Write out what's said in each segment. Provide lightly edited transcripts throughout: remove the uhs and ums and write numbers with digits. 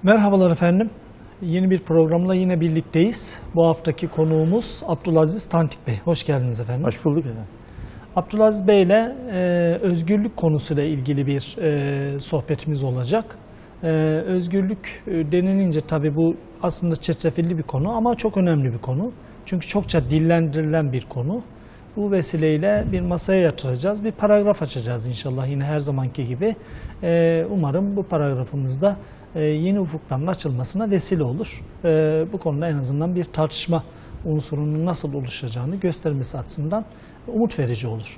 Merhabalar efendim. Yeni bir programla yine birlikteyiz. Bu haftaki konuğumuz Abdülaziz Tantik Bey. Hoş geldiniz efendim. Hoş bulduk efendim. Abdülaziz Bey ile özgürlük konusuyla ilgili bir sohbetimiz olacak. Özgürlük denilince tabii bu aslında çetrefilli bir konu ama çok önemli bir konu. Çünkü çokça dillendirilen bir konu. Bu vesileyle bir masaya yatıracağız. Bir paragraf açacağız inşallah yine her zamanki gibi. Umarım bu paragrafımızda yeni ufukların açılmasına vesile olur. Bu konuda en azından bir tartışma unsurunun nasıl oluşacağını göstermesi açısından umut verici olur.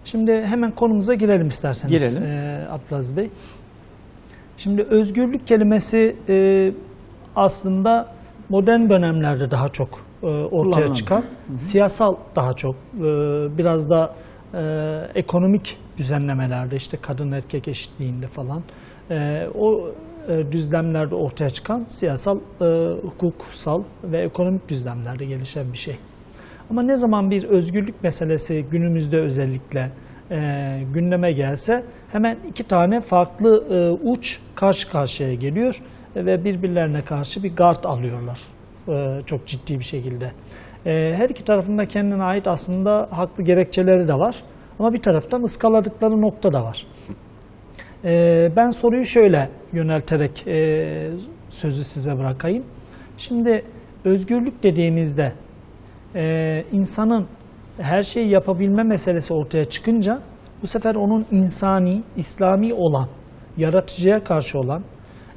Şimdi hemen konumuza girelim isterseniz. Girelim. Abdülaziz Bey. Şimdi özgürlük kelimesi aslında modern dönemlerde daha çok ortaya çıkan, siyasal daha çok, biraz da ekonomik düzenlemelerde, işte kadın erkek eşitliğinde falan, o düzlemlerde ortaya çıkan siyasal, hukuksal ve ekonomik düzlemlerde gelişen bir şey. Ama ne zaman bir özgürlük meselesi günümüzde özellikle gündeme gelse hemen iki tane farklı uç karşı karşıya geliyor ve birbirlerine karşı bir gard alıyorlar çok ciddi bir şekilde. Her iki tarafında kendine ait aslında haklı gerekçeleri de var ama bir taraftan ıskaladıkları nokta da var. Ben soruyu şöyle yönelterek sözü size bırakayım. Şimdi özgürlük dediğimizde insanın her şeyi yapabilme meselesi ortaya çıkınca bu sefer onun insani, İslami olan, yaratıcıya karşı olan,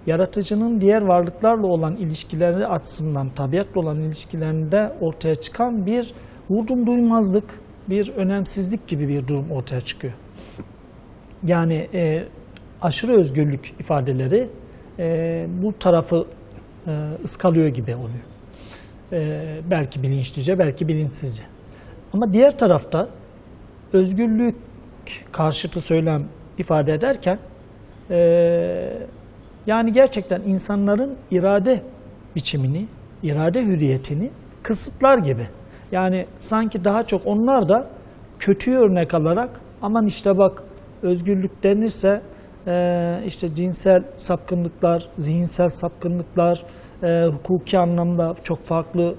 yaratıcının diğer varlıklarla olan ilişkileri açısından, tabiatla olan ilişkilerinde ortaya çıkan bir vurdum duymazlık, bir önemsizlik gibi bir durum ortaya çıkıyor. Yani aşırı özgürlük ifadeleri bu tarafı ıskalıyor gibi oluyor. Belki bilinçlice, belki bilinçsizce. Ama diğer tarafta özgürlük karşıtı söylem ifade ederken yani gerçekten insanların irade biçimini, irade hürriyetini kısıtlar gibi. Yani sanki daha çok onlar da kötüyü örnek alarak aman işte bak özgürlük denirse işte cinsel sapkınlıklar, zihinsel sapkınlıklar, hukuki anlamda çok farklı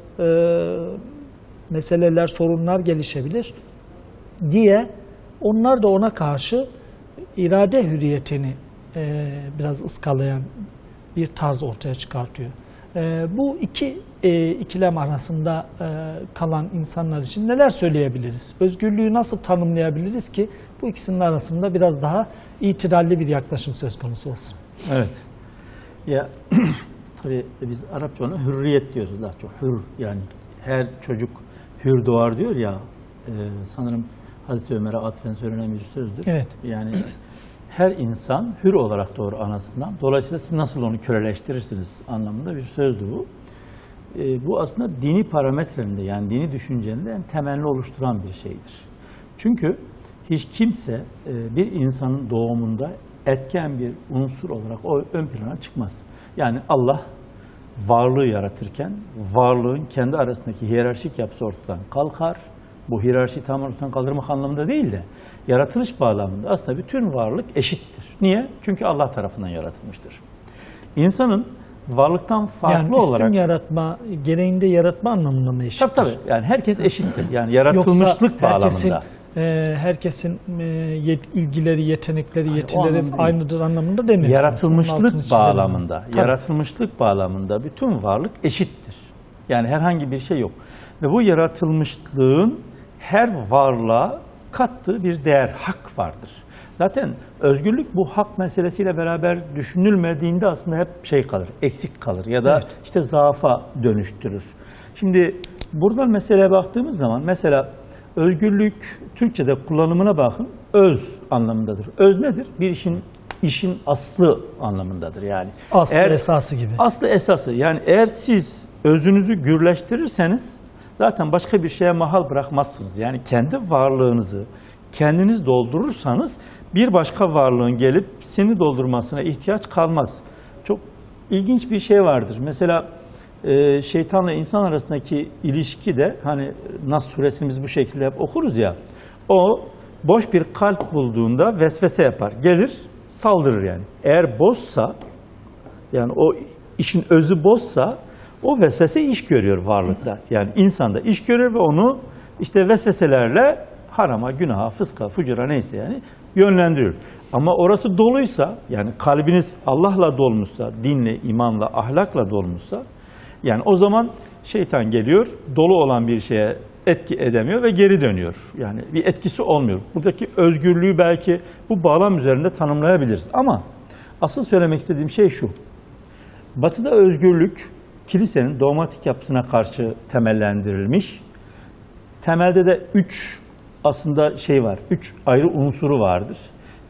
meseleler, sorunlar gelişebilir diye onlar da ona karşı irade hürriyetini biraz ıskalayan bir tarz ortaya çıkartıyor. Bu ikilem arasında kalan insanlar için neler söyleyebiliriz? Özgürlüğü nasıl tanımlayabiliriz ki bu ikisinin arasında biraz daha itidalli bir yaklaşım söz konusu olsun? Evet. Ya tabii biz Arapça ona hürriyet diyoruz daha çok. Hür, yani her çocuk hür doğar diyor ya, sanırım Hazreti Ömer'e atfen söylenen bir sözdür. Evet. Yani her insan hür olarak doğar anasından. Dolayısıyla siz nasıl onu köleleştirirsiniz anlamında bir sözdü bu. Bu aslında dini parametrelerinde, yani dini düşüncenin en temelini oluşturan bir şeydir. Çünkü hiç kimse bir insanın doğumunda etken bir unsur olarak o ön plana çıkmaz. Yani Allah varlığı yaratırken varlığın kendi arasındaki hiyerarşik yapısı ortadan kalkar. Bu hiyerarşiyi tamamen ortadan kaldırmak anlamında değil de yaratılış bağlamında aslında bütün varlık eşittir. Niye? Çünkü Allah tarafından yaratılmıştır. İnsanın varlıktan farklı yani üstün olarak yaratma, gereğinde yaratma anlamında mı eşittir? Tabii. Yani herkes eşittir. Yani yaratılmışlık bağlamında. Herkesin ilgileri, yetenekleri, yetileri aynıdır anlamında demiyorsunuz. Yaratılmışlık bağlamında, yaratılmışlık bağlamında bütün varlık eşittir. Yani herhangi bir şey yok. Ve bu yaratılmışlığın her varlığa kattığı bir değer, hak vardır. Zaten özgürlük bu hak meselesiyle beraber düşünülmediğinde aslında hep şey kalır, eksik kalır ya da işte zaafa dönüştürür. Şimdi buradan meseleye baktığımız zaman mesela özgürlük Türkçe'de kullanımına bakın, öz anlamındadır. Öz nedir? Bir işin aslı anlamındadır yani. Aslı esası gibi. Aslı esası, yani eğer siz özünüzü gürleştirirseniz zaten başka bir şeye mahal bırakmazsınız. Yani kendi varlığınızı kendiniz doldurursanız bir başka varlığın gelip seni doldurmasına ihtiyaç kalmaz. Çok ilginç bir şey vardır. Mesela şeytanla insan arasındaki ilişki de hani Nas suresini biz bu şekilde hep okuruz ya. O boş bir kalp bulduğunda vesvese yapar. Gelir saldırır yani. Eğer boşsa Yani o işin özü bozsa o vesvese iş görüyor varlıkta. Yani insanda iş görüyor ve onu işte vesveselerle harama, günaha, fıska, fucura neyse yani yönlendiriyor. Ama orası doluysa, yani kalbiniz Allah'la dolmuşsa, dinle, imanla, ahlakla dolmuşsa, yani o zaman şeytan geliyor, dolu olan bir şeye etki edemiyor ve geri dönüyor. Yani bir etkisi olmuyor. Buradaki özgürlüğü belki bu bağlam üzerinde tanımlayabiliriz. Ama asıl söylemek istediğim şey şu. Batı'da özgürlük, kilisenin dogmatik yapısına karşı temellendirilmiş. Temelde de 3 aslında şey var, 3 ayrı unsuru vardır.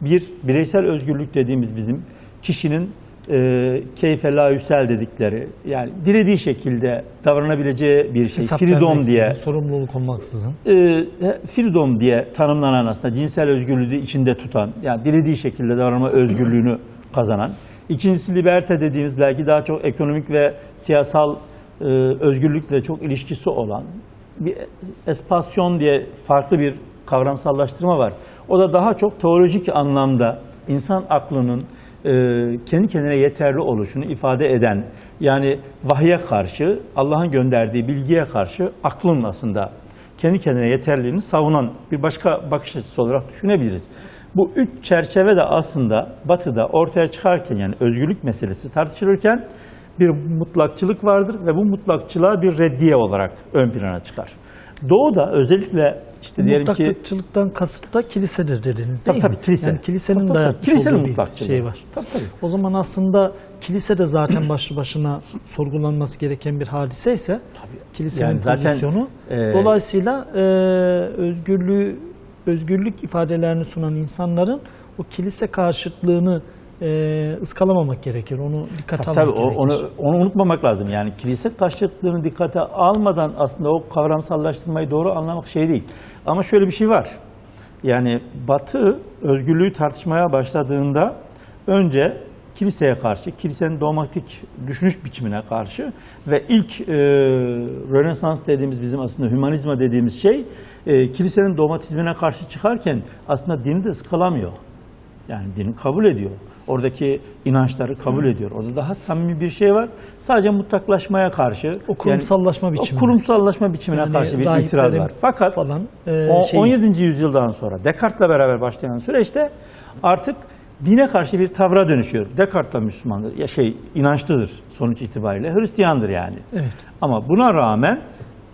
Bir, bireysel özgürlük dediğimiz bizim kişinin keyfe la yüsel dedikleri, yani dilediği şekilde davranabileceği bir şey, freedom diye, sorumluluk olmaksızın. Freedom diye tanımlanan aslında cinsel özgürlüğü içinde tutan, yani dilediği şekilde davranma özgürlüğünü kazanan. İkincisi liberte dediğimiz belki daha çok ekonomik ve siyasal özgürlükle çok ilişkisi olan bir espasyon diye farklı bir kavramsallaştırma var. O da daha çok teolojik anlamda insan aklının kendi kendine yeterli oluşunu ifade eden, yani vahye karşı, Allah'ın gönderdiği bilgiye karşı aklın aslında kendi kendine yeterliliğini savunan bir başka bakış açısı olarak düşünebiliriz. Bu 3 çerçeve de aslında Batı'da ortaya çıkarken, yani özgürlük meselesi tartışılırken bir mutlakçılık vardır ve bu mutlakçılığa bir reddiye olarak ön plana çıkar. Doğu'da özellikle işte diyelim ki... Mutlakçılıktan kasıt da kilisedir dediniz değil mi? Tabii kilise. Yani kilisenin tabii, dayatmış kilisenin olduğu bir mutlakçılığı şey var. Tabii. O zaman aslında kilise de zaten başlı başına sorgulanması gereken bir hadise ise kilisenin yani zaten, pozisyonu. Dolayısıyla özgürlük ifadelerini sunan insanların o kilise karşıtlığını ıskalamamak gerekir. Onu dikkate almak gerekir. Onu unutmamak lazım. Yani kilise karşıtlığını dikkate almadan aslında o kavramsallaştırmayı doğru anlamak şey değil. Ama şöyle bir şey var. Yani Batı özgürlüğü tartışmaya başladığında önce kiliseye karşı, kilisenin dogmatik düşünüş biçimine karşı ve ilk Rönesans dediğimiz, bizim aslında hümanizma dediğimiz şey kilisenin dogmatizmine karşı çıkarken aslında dini de ıskalamıyor. Yani dini kabul ediyor. Oradaki inançları kabul ediyor. Orada daha samimi bir şey var. Sadece mutlaklaşmaya karşı, o kurumsallaşma biçimi. O kurumsallaşma biçimine yani karşı bir itiraz var. Fakat falan, 17. yüzyıldan sonra Descartes'le beraber başlayan süreçte artık dine karşı bir tavra dönüşüyor. Descartes da Müslümandır, inançlıdır sonuç itibariyle, Hristiyandır yani. Evet. Ama buna rağmen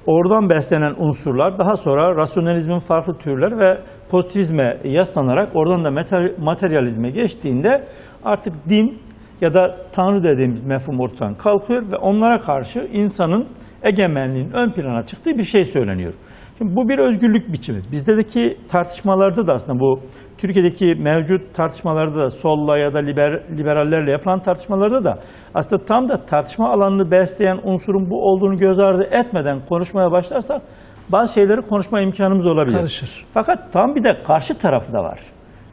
oradan beslenen unsurlar daha sonra rasyonalizmin farklı türleri ve pozitivizme yaslanarak oradan da materyalizme geçtiğinde artık din ya da Tanrı dediğimiz mefhum ortadan kalkıyor ve onlara karşı insanın egemenliğinin ön plana çıktığı bir şey söyleniyor. Şimdi bu bir özgürlük biçimi. Bizdeki tartışmalarda da aslında bu Türkiye'deki mevcut tartışmalarda da solla ya da liberallerle yapılan tartışmalarda da aslında tam da tartışma alanını besleyen unsurun bu olduğunu göz ardı etmeden konuşmaya başlarsak bazı şeyleri konuşma imkanımız olabilir. Karışır. Fakat tam bir de karşı tarafı da var.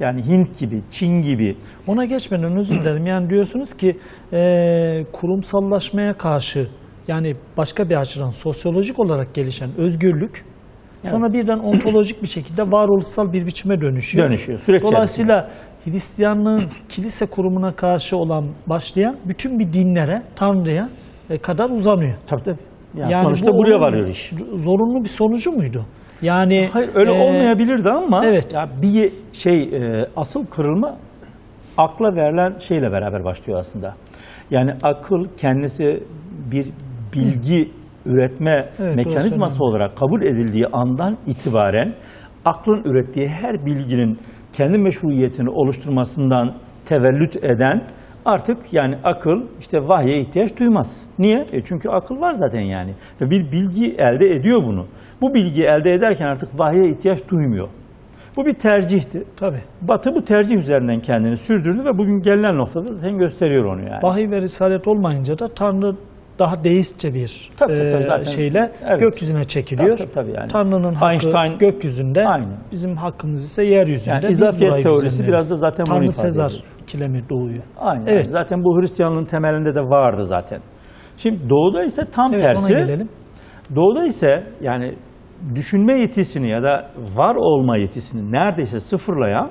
Yani Hint gibi, Çin gibi. Ona geçmeden özür dilerim. Yani diyorsunuz ki kurumsallaşmaya karşı, yani başka bir açıdan sosyolojik olarak gelişen özgürlük sonra birden ontolojik bir şekilde varoluşsal bir biçime dönüşüyor. Süreç Dolayısıyla Hristiyanlığın kilise kurumuna karşı olan başlayan bütün bir dinlere, Tanrı'ya kadar uzanıyor. Tabii. Yani sonuçta buraya varıyor iş. Zorunlu bir sonucu muydu? Yani hayır, öyle olmayabilirdi ama evet. Ya bir asıl kırılma akla verilen şeyle beraber başlıyor aslında. Yani akıl kendisi bir bilgi üretme mekanizması olarak kabul edildiği andan itibaren aklın ürettiği her bilginin kendi meşruiyetini oluşturmasından tevellüt eden artık yani akıl işte vahye ihtiyaç duymaz. Niye? Çünkü akıl var zaten yani. Ve bir bilgi elde ediyor bunu. Bu bilgiyi elde ederken artık vahye ihtiyaç duymuyor. Bu bir tercihti. Tabii. Batı bu tercih üzerinden kendini sürdürdü ve bugün gelinen noktada zaten gösteriyor onu yani. Vahiy ve risalet olmayınca da Tanrı daha deistçe bir şeyle gökyüzüne çekiliyor. Tabii yani. Tanrı'nın hakkı Einstein, gökyüzünde, bizim hakkımız ise yeryüzünde. Yani izafiyet teorisi biraz da zaten bunu ifade ediyor. Tanrı-Sezar ikilemi doğuyor. Aynen. Evet. Zaten bu Hristiyanlığın temelinde de vardı zaten. Şimdi Doğu'da ise tam tersi. Ona gelelim. Doğu'da ise yani düşünme yetisini ya da var olma yetisini neredeyse sıfırlayan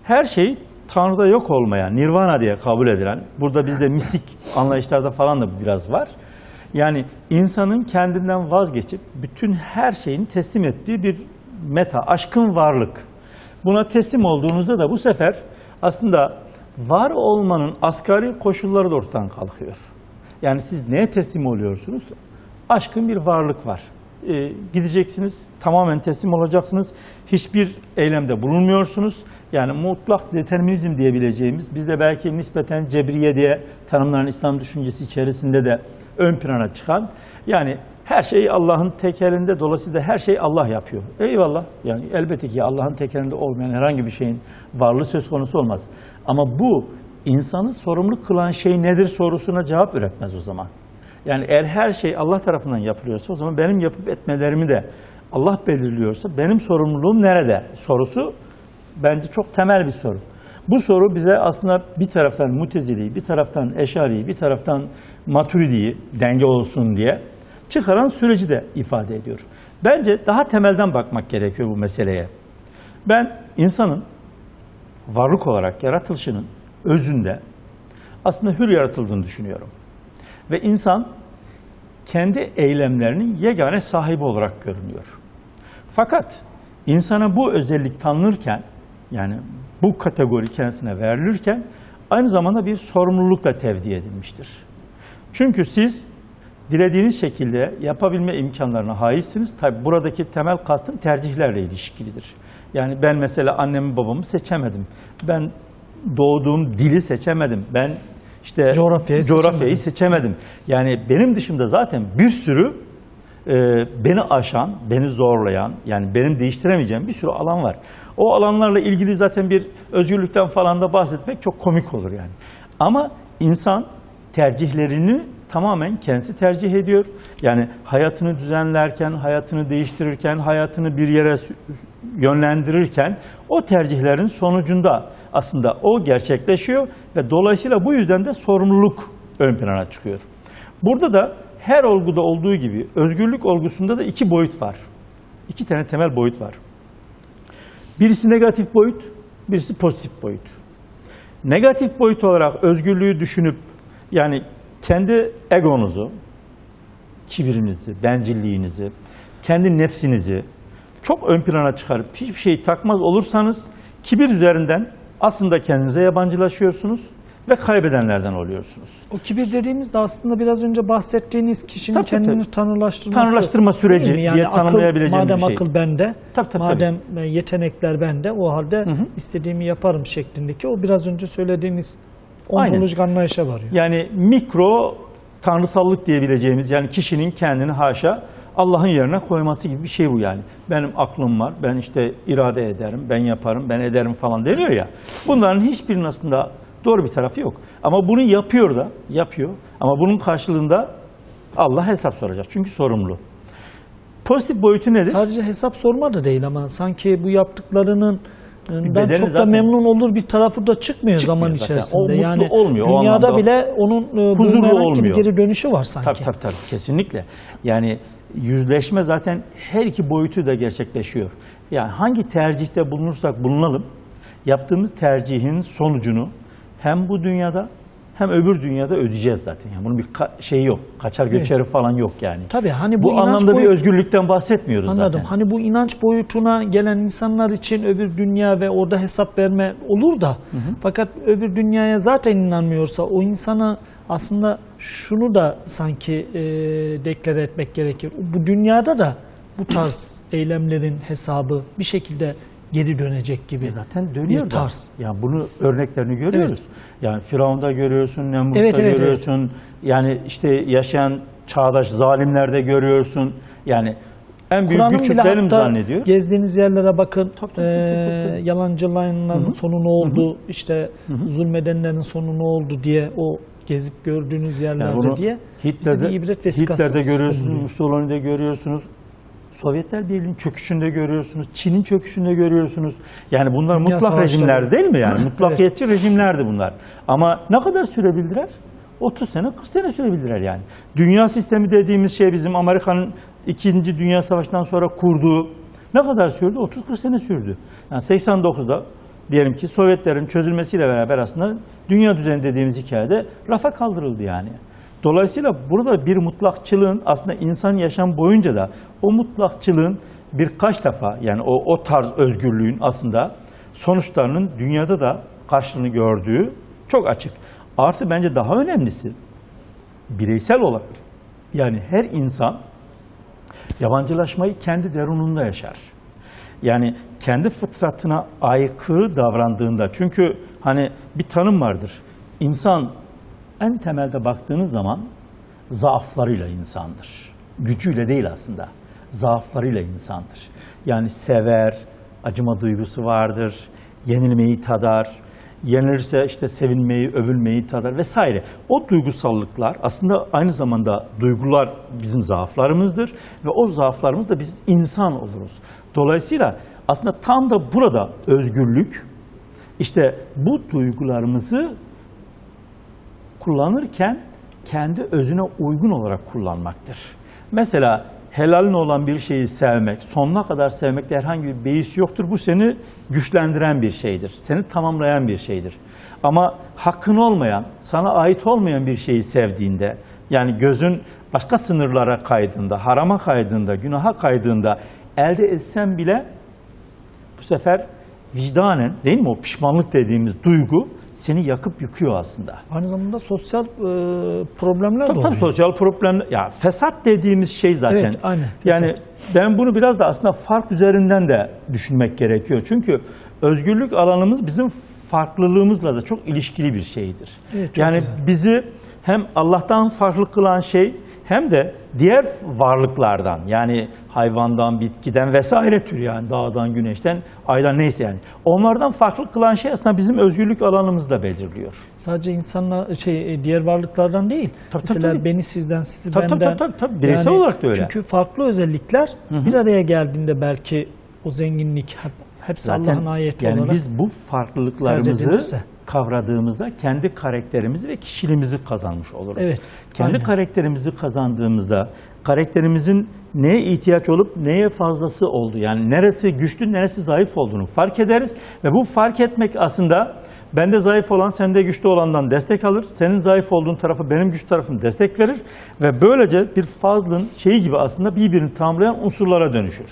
her şey Tanrı'da yok olmayan, nirvana diye kabul edilen, burada bizde mistik anlayışlarda falan da biraz var. Yani insanın kendinden vazgeçip bütün her şeyini teslim ettiği bir meta, aşkın varlık. Buna teslim olduğunuzda da bu sefer aslında var olmanın asgari koşulları da ortadan kalkıyor. Yani siz neye teslim oluyorsunuz? Aşkın bir varlık var. Gideceksiniz, tamamen teslim olacaksınız. Hiçbir eylemde bulunmuyorsunuz. Yani mutlak determinizm diyebileceğimiz, bizde belki nispeten cebriye diye tanımlanan İslam düşüncesi içerisinde de ön plana çıkan, yani her şey Allah'ın tek elinde, dolayısıyla her şey Allah yapıyor. Eyvallah, yani elbette ki Allah'ın tek elinde olmayan herhangi bir şeyin varlığı söz konusu olmaz. Ama bu insanı sorumlu kılan şey nedir sorusuna cevap üretmez o zaman. Yani eğer her şey Allah tarafından yapılıyorsa o zaman benim yapıp etmelerimi de Allah belirliyorsa benim sorumluluğum nerede sorusu bence çok temel bir soru. Bu soru bize aslında bir taraftan Mutezili'yi, bir taraftan Eşari'yi, bir taraftan Maturidi'yi denge olsun diye çıkaran süreci de ifade ediyor. Bence daha temelden bakmak gerekiyor bu meseleye. Ben insanın varlık olarak yaratılışının özünde aslında hür yaratıldığını düşünüyorum. Ve insan kendi eylemlerinin yegane sahibi olarak görünüyor. Fakat insana bu özellik tanınırken, yani bu kategori kendisine verilirken aynı zamanda bir sorumlulukla tevdi edilmiştir. Çünkü siz dilediğiniz şekilde yapabilme imkanlarına haizsiniz. Tabi buradaki temel kastım tercihlerle ilişkilidir. Yani ben mesela annemi babamı seçemedim. Ben doğduğum dili seçemedim. Ben işte coğrafyayı seçemedim. Yani benim dışımda zaten bir sürü beni aşan, beni zorlayan, yani benim değiştiremeyeceğim bir sürü alan var. O alanlarla ilgili zaten bir özgürlükten falan da bahsetmek çok komik olur yani. Ama insan tercihlerini tamamen kendisi tercih ediyor. Yani hayatını düzenlerken, hayatını değiştirirken, hayatını bir yere yönlendirirken o tercihlerin sonucunda aslında o gerçekleşiyor ve dolayısıyla bu yüzden de sorumluluk ön plana çıkıyor. Burada da her olguda olduğu gibi özgürlük olgusunda da iki boyut var. İki tane temel boyut var. Birisi negatif boyut, birisi pozitif boyut. Negatif boyut olarak özgürlüğü düşünüp yani kendi egonuzu, kibirinizi, bencilliğinizi, kendi nefsinizi çok ön plana çıkarıp hiçbir şeyi takmaz olursanız kibir üzerinden aslında kendinize yabancılaşıyorsunuz ve kaybedenlerden oluyorsunuz. O kibir dediğimiz de aslında biraz önce bahsettiğiniz kişinin kendini tanrılaştırma süreci yani diye tanımlayabileceğim bir şey. Madem akıl bende, madem yetenekler bende, o halde istediğimi yaparım şeklindeki o biraz önce söylediğiniz ontolojik anlayışa varıyor. Yani mikro tanrısallık diyebileceğimiz, yani kişinin kendini haşa Allah'ın yerine koyması gibi bir şey bu yani. Benim aklım var, ben işte irade ederim, ben yaparım, ben ederim falan deniyor ya. Bunların hiçbirinin aslında doğru bir tarafı yok. Ama bunu yapıyor. Ama bunun karşılığında Allah hesap soracak. Çünkü sorumlu. Pozitif boyutu nedir? Sadece hesap sorma da değil ama sanki bu yaptıklarının çok zaten da memnun olur bir tarafı da çıkmıyor zaman içerisinde. O yani olmuyor. Dünyada bile onun huzurlu olmuyor. Bir geri dönüşü var sanki. Tabii kesinlikle. Yani yüzleşme zaten her iki boyutu da gerçekleşiyor. Yani hangi tercihte bulunursak bulunalım, yaptığımız tercihin sonucunu hem bu dünyada hem öbür dünyada ödeyeceğiz zaten. Yani bunun bir şeyi yok. Kaçar göçeri falan yok yani. Tabii hani bu anlamda bir özgürlükten bahsetmiyoruz zaten. Anladım. Hani bu inanç boyutuna gelen insanlar için öbür dünya ve orada hesap verme olur da fakat öbür dünyaya zaten inanmıyorsa o insana aslında şunu da sanki deklare etmek gerekir. Bu dünyada da bu tarz eylemlerin hesabı bir şekilde geri dönecek gibi. Zaten dönüyor bir tarz. Yani bunu örneklerini görüyoruz. Evet. Yani Firavun'da görüyorsun, Nemrut'ta görüyorsun. Evet. Yani işte yaşayan çağdaş zalimlerde görüyorsun. Yani en büyük güçlük benim zannediyor. Gezdiğiniz yerlere bakın. Yalancıların sonu ne oldu? İşte zulmedenlerin sonu ne oldu diye o gezip gördüğünüz yerlerde yani diye Hitler'de, bir ibret vesikası Hitler'de görüyorsunuz, Mussolini'de görüyorsunuz. Sovyetler Birliği'nin çöküşünde görüyorsunuz, Çin'in çöküşünde görüyorsunuz. Yani bunlar dünya mutlak rejimler değil mi yani? Mutlakiyetçi rejimlerdi bunlar. Ama ne kadar sürebildiler? 30 sene, 40 sene sürebildiler yani. Dünya sistemi dediğimiz şey bizim Amerika'nın 2. Dünya Savaşı'ndan sonra kurduğu ne kadar sürdü? 30-40 sene sürdü. Yani 89'da diyelim ki Sovyetlerin çözülmesiyle beraber aslında dünya düzeni dediğimiz hikayede rafa kaldırıldı yani. Dolayısıyla burada bir mutlakçılığın aslında insan yaşam boyunca da o mutlakçılığın birkaç defa yani o tarz özgürlüğün aslında sonuçlarının dünyada da karşılığını gördüğü çok açık. Artı bence daha önemlisi bireysel olarak yani her insan yabancılaşmayı kendi derununda yaşar. Yani kendi fıtratına aykırı davrandığında çünkü hani bir tanım vardır. İnsan en temelde baktığınız zaman zaaflarıyla insandır. Gücüyle değil aslında. Zaaflarıyla insandır. Yani sever, acıma duygusu vardır, yenilmeyi tadar, yenilirse işte sevinmeyi, övülmeyi tadar vesaire. O duygusallıklar aslında aynı zamanda duygular bizim zaaflarımızdır ve o zaaflarımızda biz insan oluruz. Dolayısıyla aslında tam da burada özgürlük işte bu duygularımızı kullanırken kendi özüne uygun olarak kullanmaktır. Mesela helalin olan bir şeyi sevmek, sonuna kadar sevmekte herhangi bir beis yoktur. Bu seni güçlendiren bir şeydir. Seni tamamlayan bir şeydir. Ama hakkın olmayan, sana ait olmayan bir şeyi sevdiğinde, yani gözün başka sınırlara kaydığında, harama kaydığında, günaha kaydığında elde etsen bile bu sefer vicdanen değil mi o pişmanlık dediğimiz duygu seni yakıp yıkıyor aslında. Aynı zamanda sosyal problemler de oluyor. Tabii sosyal problemler. Ya fesat dediğimiz şey zaten. Evet, aynen. Yani ben bunu biraz da aslında fark üzerinden de düşünmek gerekiyor. Çünkü özgürlük alanımız bizim farklılığımızla da çok ilişkili bir şeydir. Evet, yani güzel. bizi hem Allah'tan farklı kılan şey hem de diğer varlıklardan yani hayvandan, bitkiden vesaire tür yani dağdan, güneşten, aydan neyse yani. Onlardan farklı kılan şey aslında bizim özgürlük alanımızda belirliyor. Sadece insanla diğer varlıklardan değil. Mesela tabii. beni sizden, sizi benden. Tabii. Bireysel olarak da öyle. Çünkü farklı özellikler bir araya geldiğinde belki o zenginlik hepsi Zaten Allah'ın ayeti yani olarak. biz bu farklılıklarımızı serdedilirse. kavradığımızda kendi karakterimizi ve kişiliğimizi kazanmış oluruz. Evet, kendi aynen. karakterimizi kazandığımızda karakterimizin neye ihtiyaç olup neye fazlası olduğu yani neresi güçlü neresi zayıf olduğunu fark ederiz ve bu fark etmek aslında bende zayıf olan sende güçlü olandan destek alır. Senin zayıf olduğun tarafı benim güçlü tarafım destek verir ve böylece bir fazlın şeyi gibi aslında birbirini tamamlayan unsurlara dönüşür.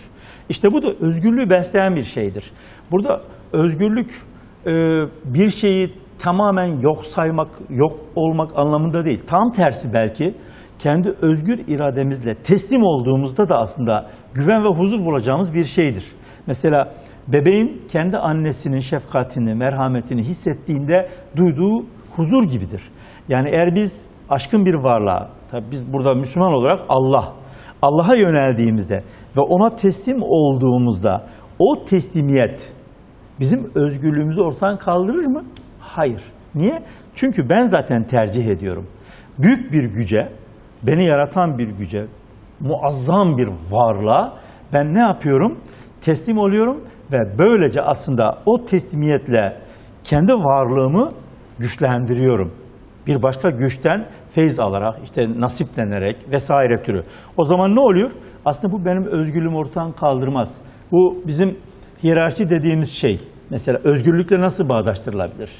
İşte bu da özgürlüğü besleyen bir şeydir. Burada özgürlük bir şeyi tamamen yok saymak, yok olmak anlamında değil. Tam tersi belki kendi özgür irademizle teslim olduğumuzda da aslında güven ve huzur bulacağımız bir şeydir. Mesela bebeğin kendi annesinin şefkatini, merhametini hissettiğinde duyduğu huzur gibidir. Yani eğer biz aşkın bir varlığa, tabii biz burada Müslüman olarak Allah'a yöneldiğimizde ve ona teslim olduğumuzda o teslimiyet bizim özgürlüğümüzü ortadan kaldırır mı? Hayır. Niye? Çünkü ben zaten tercih ediyorum. Büyük bir güce, beni yaratan bir güce, muazzam bir varlığa ben ne yapıyorum? Teslim oluyorum ve böylece aslında o teslimiyetle kendi varlığımı güçlendiriyorum. Bir başka güçten feyz alarak, işte nasiplenerek vesaire türü. O zaman ne oluyor? Aslında bu benim özgürlüğümü ortadan kaldırmaz. Bu bizim hiyerarşi dediğimiz şey. Mesela özgürlükle nasıl bağdaştırılabilir?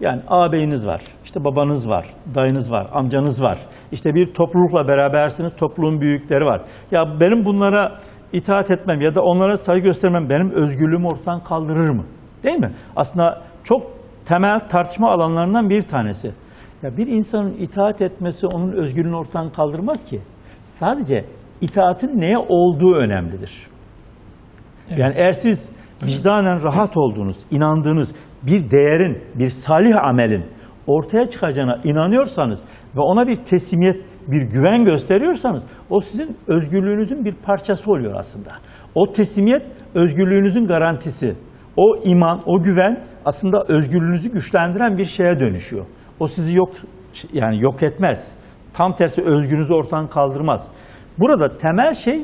Yani ağabeyiniz var, işte babanız var, dayınız var, amcanız var. İşte bir toplulukla berabersiniz, topluluğun büyükleri var. Ya benim bunlara itaat etmem ya da onlara saygı göstermem benim özgürlüğümü ortadan kaldırır mı? Değil mi? Aslında çok temel tartışma alanlarından bir tanesi. Ya bir insanın itaat etmesi onun özgürlüğünü ortadan kaldırmaz ki. Sadece itaatin neye olduğu önemlidir. Evet. Yani eğer siz vicdanen rahat olduğunuz, inandığınız bir değerin, bir salih amelin ortaya çıkacağına inanıyorsanız ve ona bir teslimiyet, bir güven gösteriyorsanız o sizin özgürlüğünüzün bir parçası oluyor aslında. O teslimiyet özgürlüğünüzün garantisi. O iman, o güven aslında özgürlüğünüzü güçlendiren bir şeye dönüşüyor. O sizi yok etmez. Tam tersi özgürlüğünüzü ortadan kaldırmaz. Burada temel şey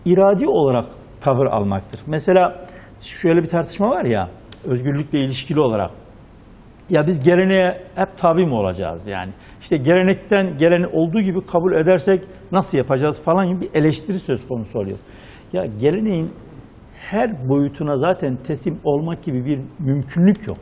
iradi olarak tavır almaktır. Mesela şöyle bir tartışma var ya, özgürlükle ilişkili olarak. Ya biz geleneğe hep tabi mi olacağız yani? İşte gelenekten geleni olduğu gibi kabul edersek nasıl yapacağız falan gibi bir eleştiri söz konusu oluyor. Ya geleneğin her boyutuna zaten teslim olmak gibi bir mümkünlük yok.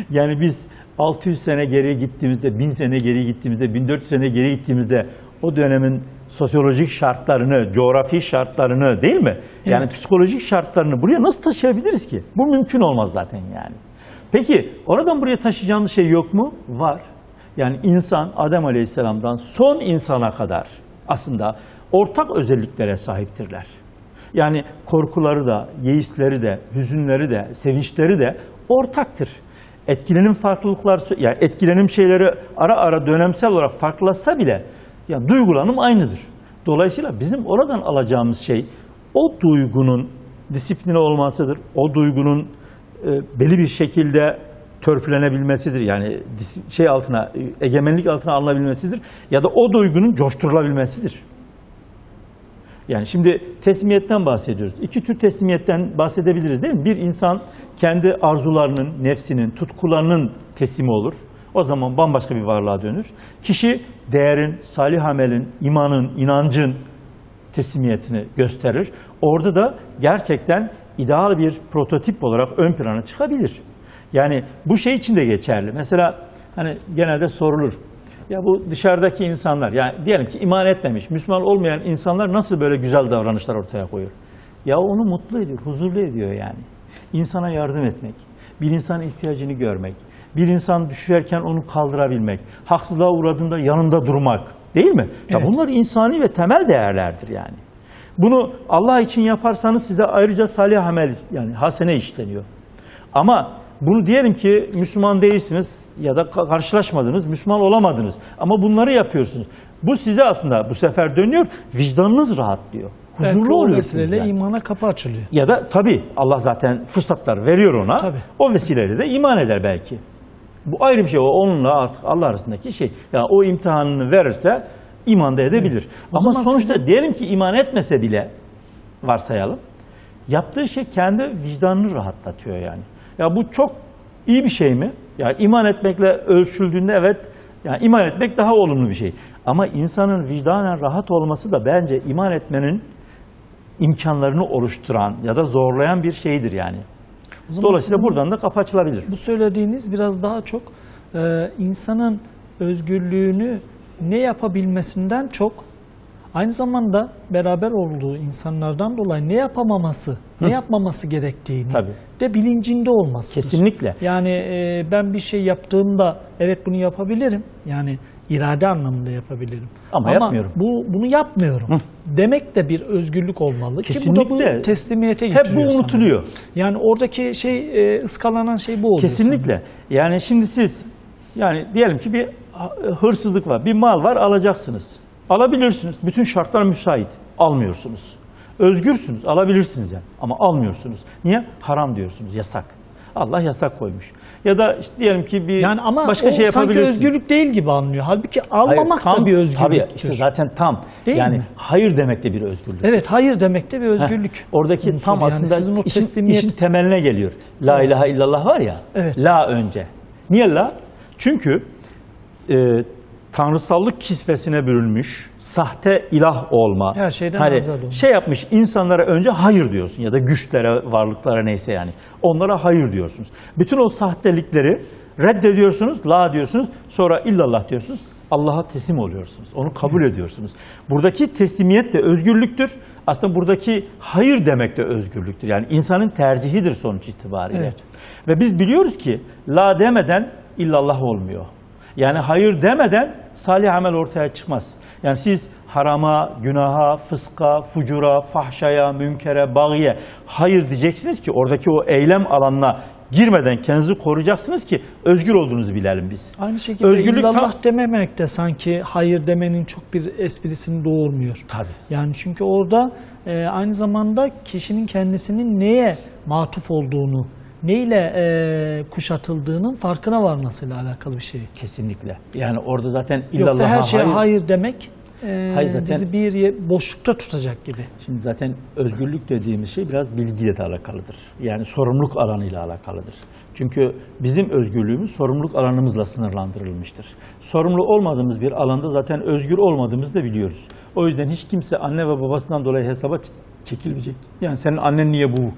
Yani biz 600 sene geriye gittiğimizde, 1000 sene geriye gittiğimizde, 1400 sene geriye gittiğimizde o dönemin sosyolojik şartlarını, coğrafi şartlarını değil mi? Yani Evet. psikolojik şartlarını buraya nasıl taşıyabiliriz ki? Bu mümkün olmaz zaten yani. Peki oradan buraya taşıyacağımız şey yok mu? Var. Yani insan Adem Aleyhisselam'dan son insana kadar aslında ortak özelliklere sahiptirler. Yani korkuları da, yeisleri de, hüzünleri de, sevinçleri de ortaktır. Etkilenim farklılıklar, yani etkilenim şeyleri ara ara dönemsel olarak farklılaşsa bile yani duygulanım aynıdır. Dolayısıyla bizim oradan alacağımız şey o duygunun disipline olmasıdır. O duygunun belli bir şekilde törpülenebilmesidir. Yani şey altına, egemenlik altına alınabilmesidir. Ya da o duygunun coşturulabilmesidir. Yani şimdi teslimiyetten bahsediyoruz. İki tür teslimiyetten bahsedebiliriz değil mi? Bir insan kendi arzularının, nefsinin, tutkularının teslimi olur. O zaman bambaşka bir varlığa dönür. Kişi değerin, salih amelin, imanın, inancın teslimiyetini gösterir. Orada da gerçekten ideal bir prototip olarak ön plana çıkabilir. Yani bu şey için de geçerli. Mesela hani genelde sorulur. Ya bu dışarıdaki insanlar, yani diyelim ki iman etmemiş, Müslüman olmayan insanlar nasıl böyle güzel davranışlar ortaya koyuyor? Ya onu mutlu ediyor, huzurlu ediyor yani. İnsana yardım etmek, bir insanın ihtiyacını görmek, bir insan düşerken onu kaldırabilmek, haksızlığa uğradığında yanında durmak, değil mi? Ya Evet. bunlar insani ve temel değerlerdir yani. Bunu Allah için yaparsanız size ayrıca salih amel, yani hasene işleniyor. Ama bunu diyelim ki Müslüman değilsiniz ya da karşılaşmadınız, Müslüman olamadınız. Ama bunları yapıyorsunuz. Bu size aslında bu sefer dönüyor, vicdanınız rahatlıyor. Belki Huzurlu o oluyorsunuz vesileyle yani. imana kapı açılıyor. Ya da tabii Allah zaten fırsatlar veriyor ona. Tabii. O vesileyle de iman eder belki. Bu ayrı bir şey. O onunla artık Allah arasındaki şey. Yani o imtihanını verirse iman da edebilir. O Ama zaman sonuçta sizin- diyelim ki iman etmese bile varsayalım. Yaptığı şey kendi vicdanını rahatlatıyor yani. Ya bu çok iyi bir şey mi? Ya iman etmekle ölçüldüğünde evet, yani iman etmek daha olumlu bir şey. Ama insanın vicdanen rahat olması da bence iman etmenin imkanlarını oluşturan ya da zorlayan bir şeydir yani. O zaman Dolayısıyla sizin buradan da kapı açılabilir. bu söylediğiniz biraz daha çok insanın özgürlüğünü ne yapabilmesinden çok aynı zamanda beraber olduğu insanlardan dolayı ne yapamaması, ne yapmaması gerektiğini Tabii. de bilincinde olması. Kesinlikle. Yani ben bir şey yaptığımda evet bunu yapabilirim. Yani irade anlamında yapabilirim. Ama yapmıyorum. Bunu yapmıyorum. Demek de bir özgürlük olmalı. Ki bu da Kesinlikle. bu teslimiyete Hep getiriyor bu sana. unutuluyor. Yani oradaki şey ıskalanan şey bu oluyor. Kesinlikle. Yani şimdi siz yani diyelim ki bir hırsızlık var, bir mal var alacaksınız. Alabilirsiniz. Bütün şartlar müsait. Almıyorsunuz. Özgürsünüz. Alabilirsiniz yani. Ama almıyorsunuz. Niye? Haram diyorsunuz. Yasak. Allah yasak koymuş. Ya da işte diyelim ki bir Yani ama başka o şey sanki yapabilirsiniz. özgürlük değil gibi anlıyor. Halbuki almamak Hayır, da bir özgürlüktür. Tabii işte zaten tam. Değil yani mi? hayır demek de bir özgürlük. Evet, hayır demek de bir özgürlük. Oradaki unsuru. tam Yani aslında sizin o işin, teslimiyet. işin temeline geliyor. La ilahe illallah var ya, Evet. la önce. Niye la? Çünkü tanrısallık kisvesine bürünmüş, sahte ilah olma. Her şeyden hani azad olma. şey yapmış, insanlara önce hayır diyorsun ya da güçlere, varlıklara neyse yani. Onlara hayır diyorsunuz. Bütün o sahtelikleri reddediyorsunuz, la diyorsunuz, sonra illallah diyorsunuz. Allah'a teslim oluyorsunuz. Onu kabul ediyorsunuz. Buradaki teslimiyet de özgürlüktür. Aslında buradaki hayır demek de özgürlüktür. Yani insanın tercihidir sonuç itibariyle. Evet. Ve biz biliyoruz ki la demeden illallah olmuyor. Yani hayır demeden salih amel ortaya çıkmaz. Yani siz harama, günaha, fıska, fucura, fahşaya, münkere, bağıya hayır diyeceksiniz ki oradaki o eylem alanına girmeden kendinizi koruyacaksınız ki özgür olduğunuzu bilelim biz. Aynı şekilde Özgürlük illallah dememek de sanki hayır demenin çok bir esprisini doğurmuyor. Tabii. Yani çünkü orada aynı zamanda kişinin kendisinin neye matuf olduğunu, neyle kuşatıldığının farkına varmasıyla alakalı bir şey. Kesinlikle. Yani orada zaten Yoksa illallah'a her şeye hayır demek Hayır, zaten, bizi bir boşlukta tutacak gibi. Şimdi zaten özgürlük dediğimiz şey biraz bilgiyle de alakalıdır. Yani sorumluluk alanıyla alakalıdır. Çünkü bizim özgürlüğümüz sorumluluk alanımızla sınırlandırılmıştır. Sorumlu olmadığımız bir alanda zaten özgür olmadığımızı da biliyoruz. O yüzden hiç kimse anne ve babasından dolayı hesaba çekilmeyecek. Yani senin annen niye bu?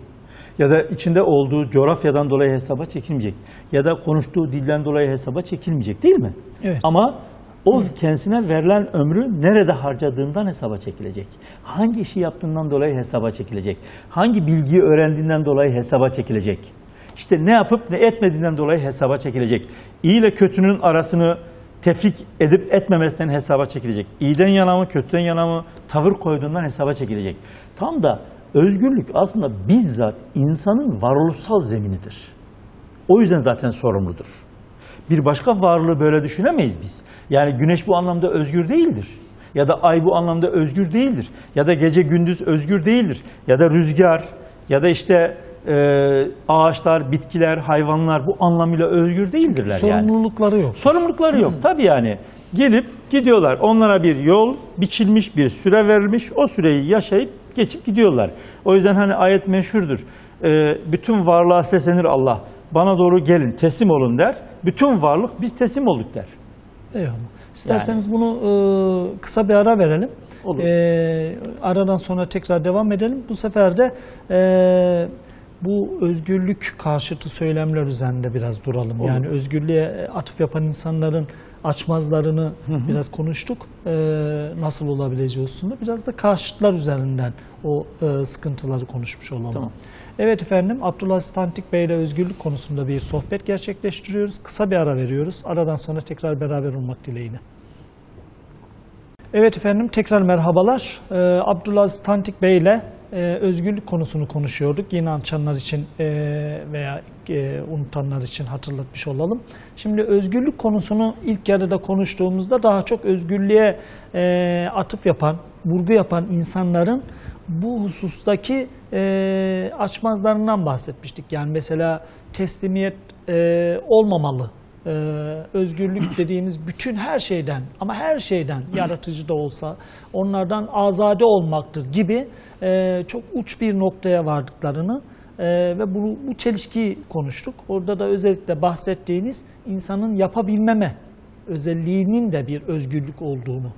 Ya da içinde olduğu coğrafyadan dolayı hesaba çekilmeyecek. Ya da konuştuğu dilden dolayı hesaba çekilmeyecek, değil mi? Evet. Ama o kendisine verilen ömrü nerede harcadığından hesaba çekilecek. Hangi işi yaptığından dolayı hesaba çekilecek. Hangi bilgiyi öğrendiğinden dolayı hesaba çekilecek. İşte ne yapıp ne etmediğinden dolayı hesaba çekilecek. İyi ile kötünün arasını tefrik edip etmemesinden hesaba çekilecek. İyiden yana mı, kötüden yana mı tavır koyduğundan hesaba çekilecek. Tam da özgürlük aslında bizzat insanın varoluşsal zeminidir. O yüzden zaten sorumludur. Bir başka varlığı böyle düşünemeyiz biz. Yani güneş bu anlamda özgür değildir. Ya da ay bu anlamda özgür değildir. Ya da gece gündüz özgür değildir. Ya da rüzgar ya da işte ağaçlar, bitkiler, hayvanlar bu anlamıyla özgür değildirler. Sorumlulukları yok. Sorumlulukları yok. Tabii yani gelip gidiyorlar. Onlara bir yol biçilmiş, bir süre verilmiş. O süreyi yaşayıp geçip gidiyorlar. O yüzden hani ayet meşhurdur. Bütün varlığa seslenir Allah. Bana doğru gelin, teslim olun der. Bütün varlık biz teslim olduk der. Eyvallah. İsterseniz bunu kısa bir ara verelim. Olur. Aradan sonra tekrar devam edelim. Bu sefer de bu özgürlük karşıtı söylemler üzerinde biraz duralım. Olur. Yani özgürlüğe atıf yapan insanların açmazlarını biraz konuştuk. Nasıl olabileceği hususunda. Biraz da karşıtlar üzerinden o sıkıntıları konuşmuş olalım. Tamam. Evet efendim, Abdülaziz Tantik Bey ile özgürlük konusunda bir sohbet gerçekleştiriyoruz. Kısa bir ara veriyoruz. Aradan sonra tekrar beraber olmak dileğiyle. Evet efendim, tekrar merhabalar. Abdülaziz Tantik Bey ile özgürlük konusunu konuşuyorduk. Yeni açanlar için veya unutanlar için hatırlatmış olalım. Şimdi özgürlük konusunu ilk yarıda konuştuğumuzda daha çok özgürlüğe atıf yapan, vurgu yapan insanların bu husustaki açmazlarından bahsetmiştik. Yani mesela teslimiyet olmamalı. Özgürlük dediğimiz bütün her şeyden, ama her şeyden, yaratıcı da olsa onlardan azade olmaktır gibi çok uç bir noktaya vardıklarını ve bu çelişkiyi konuştuk. Orada da özellikle bahsettiğiniz insanın yapabilmeme özelliğinin de bir özgürlük olduğunu,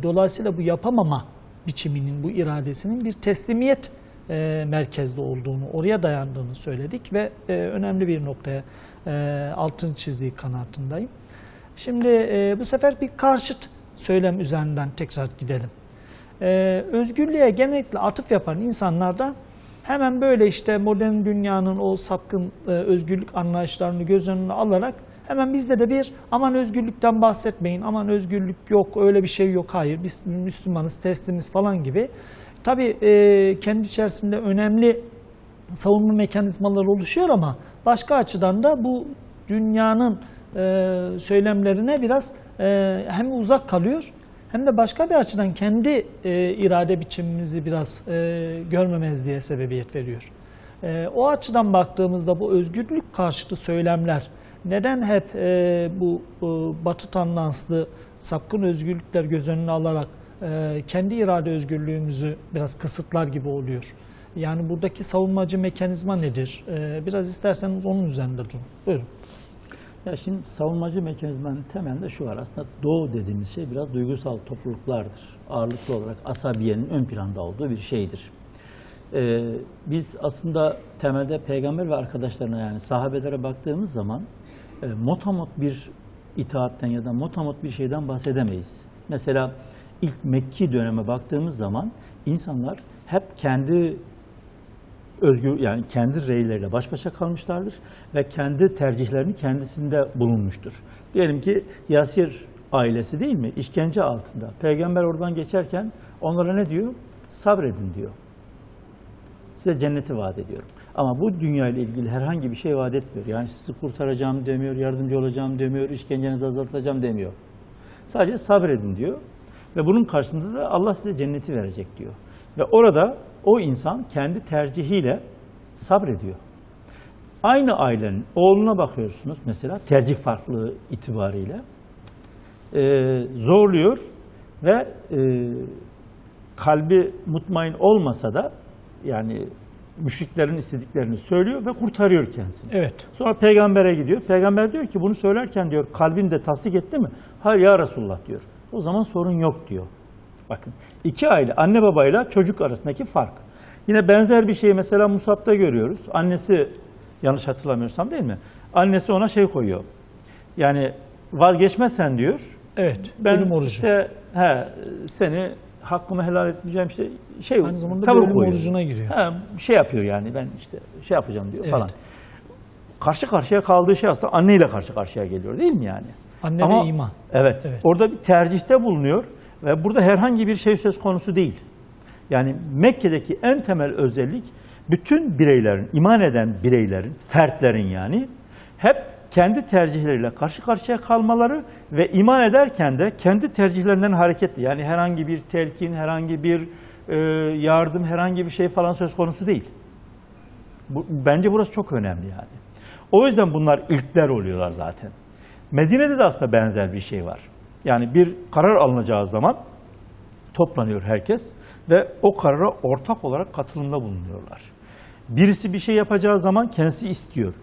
dolayısıyla bu yapamama biçiminin, bu iradesinin bir teslimiyet merkezde olduğunu, oraya dayandığını söyledik ve önemli bir noktaya altını çizdiği kanaatindeyim. Şimdi bu sefer bir karşıt söylem üzerinden tekrar gidelim. Özgürlüğe genellikle atıf yapan insanlar da hemen böyle işte modern dünyanın o sapkın özgürlük anlayışlarını göz önüne alarak hemen bizde de bir aman özgürlükten bahsetmeyin, aman özgürlük yok, öyle bir şey yok, hayır biz Müslümanız, teslimiz falan gibi. Tabii kendi içerisinde önemli savunma mekanizmaları oluşuyor ama başka açıdan da bu dünyanın söylemlerine biraz hem uzak kalıyor hem de başka bir açıdan kendi irade biçimimizi biraz görmemezliğe sebebiyet veriyor. O açıdan baktığımızda bu özgürlük karşıtı söylemler neden hep bu Batı tandanslı sapkın özgürlükler göz önüne alarak kendi irade özgürlüğümüzü biraz kısıtlar gibi oluyor? Yani buradaki savunmacı mekanizma nedir? Biraz isterseniz onun üzerinde durun. Buyurun. Ya şimdi savunmacı mekanizmanın temelinde şu var. Aslında Doğu dediğimiz şey biraz duygusal topluluklardır. Ağırlıklı olarak asabiyenin ön planda olduğu bir şeydir. Biz aslında temelde peygamber ve arkadaşlarına, yani sahabelere baktığımız zaman motamot bir itaatten ya da motamot bir şeyden bahsedemeyiz. Mesela ilk Mekki döneme baktığımız zaman insanlar hep kendi yani kendi reyleriyle baş başa kalmışlardır ve kendi tercihlerini kendisinde bulunmuştur. Diyelim ki Yasir ailesi değil mi? İşkence altında. Peygamber oradan geçerken onlara ne diyor? Sabredin diyor. Size cenneti vaat ediyorum. Ama bu dünya ile ilgili herhangi bir şey vaat etmiyor. Yani sizi kurtaracağım demiyor, yardımcı olacağım demiyor, işkencenizi azaltacağım demiyor. Sadece sabredin diyor. Ve bunun karşılığında da Allah size cenneti verecek diyor. Ve orada o insan kendi tercihiyle sabrediyor. Aynı ailenin oğluna bakıyorsunuz mesela, tercih farklılığı itibariyle zorluyor. ve kalbi mutmain olmasa da yani müşriklerin istediklerini söylüyor ve kurtarıyor kendisini. Evet. Sonra peygambere gidiyor. Peygamber diyor ki bunu söylerken diyor kalbin de tasdik etti mi? Hayır ya Resulullah diyor. O zaman sorun yok diyor. Bakın iki aile anne babayla çocuk arasındaki fark. Yine benzer bir şeyi mesela Musab'da görüyoruz. Annesi yanlış hatırlamıyorsam değil mi? Annesi ona şey koyuyor. Yani vazgeçmezsen diyor. Evet. Ben Ölüm orucu. işte seni hakkımı helal etmeyeceğim işte Aynı zamanda tavır ölüm koyuyor. orucuna giriyor. Şey yapıyor yani ben işte şey yapacağım diyor Evet. falan. Karşı karşıya kaldığı şey aslında anneyle karşı karşıya geliyor değil mi yani? Anne Ama, ve iman. Evet, Evet. orada bir tercihte bulunuyor ve burada herhangi bir şey söz konusu değil. Yani Mekke'deki en temel özellik bütün bireylerin, iman eden bireylerin, fertlerin yani hep kendi tercihleriyle karşı karşıya kalmaları ve iman ederken de kendi tercihlerinden hareketli. Yani herhangi bir telkin, herhangi bir yardım, herhangi bir şey falan söz konusu değil. Bence burası çok önemli yani. O yüzden bunlar ilkler oluyorlar zaten. Medine'de de aslında benzer bir şey var. Yani bir karar alınacağı zaman toplanıyor herkes ve o karara ortak olarak katılımda bulunuyorlar. Birisi bir şey yapacağı zaman kendisi istiyor,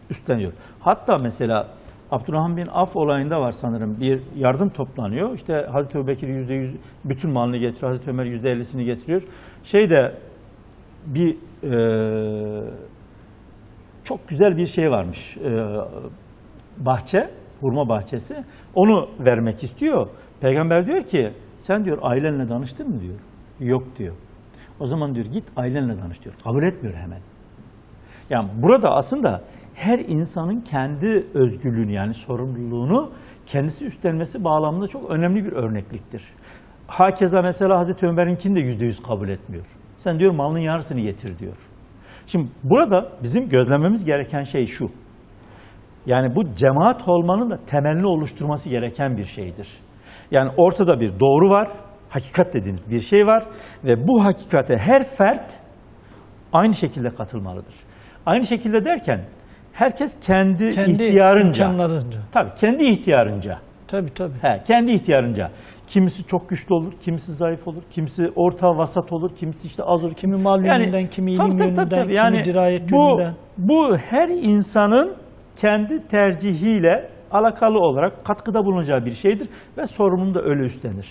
üstleniyor. Hatta mesela Abdurrahman bin Avf olayında var sanırım bir yardım toplanıyor. İşte Hazreti Ebubekir %100 bütün malını getiriyor, Hazreti Ömer %50'sini getiriyor. Bir çok güzel bir şey varmış, bahçe, hurma bahçesi. Onu vermek istiyor. Peygamber diyor ki, sen diyor ailenle danıştın mı diyor. Yok diyor. O zaman diyor git ailenle danış diyor. Kabul etmiyor hemen. Yani burada aslında her insanın kendi özgürlüğünü yani sorumluluğunu kendisi üstlenmesi bağlamında çok önemli bir örnekliktir. Hakeza mesela Hazreti Ömer'inkini de %100 kabul etmiyor. Sen diyor malının yarısını getir diyor. Şimdi burada bizim gözlememiz gereken şey şu. Yani bu cemaat olmanın da temelini oluşturması gereken bir şeydir. Yani ortada bir doğru var, hakikat dediğimiz bir şey var ve bu hakikate her fert aynı şekilde katılmalıdır. Aynı şekilde derken herkes kendi ihtiyarınca. imkanlarınca. Tabii kendi ihtiyarınca. Tabii tabii. Kendi ihtiyarınca. Kimisi çok güçlü olur, kimisi zayıf olur, kimisi orta vasat olur, kimisi işte az olur. Kimi mal yönünden, kimi ilim yönünden, kimi dirayet yönünden. Bu her insanın kendi tercihiyle alakalı olarak katkıda bulunacağı bir şeydir ve sorumluluğunu da öyle üstlenir.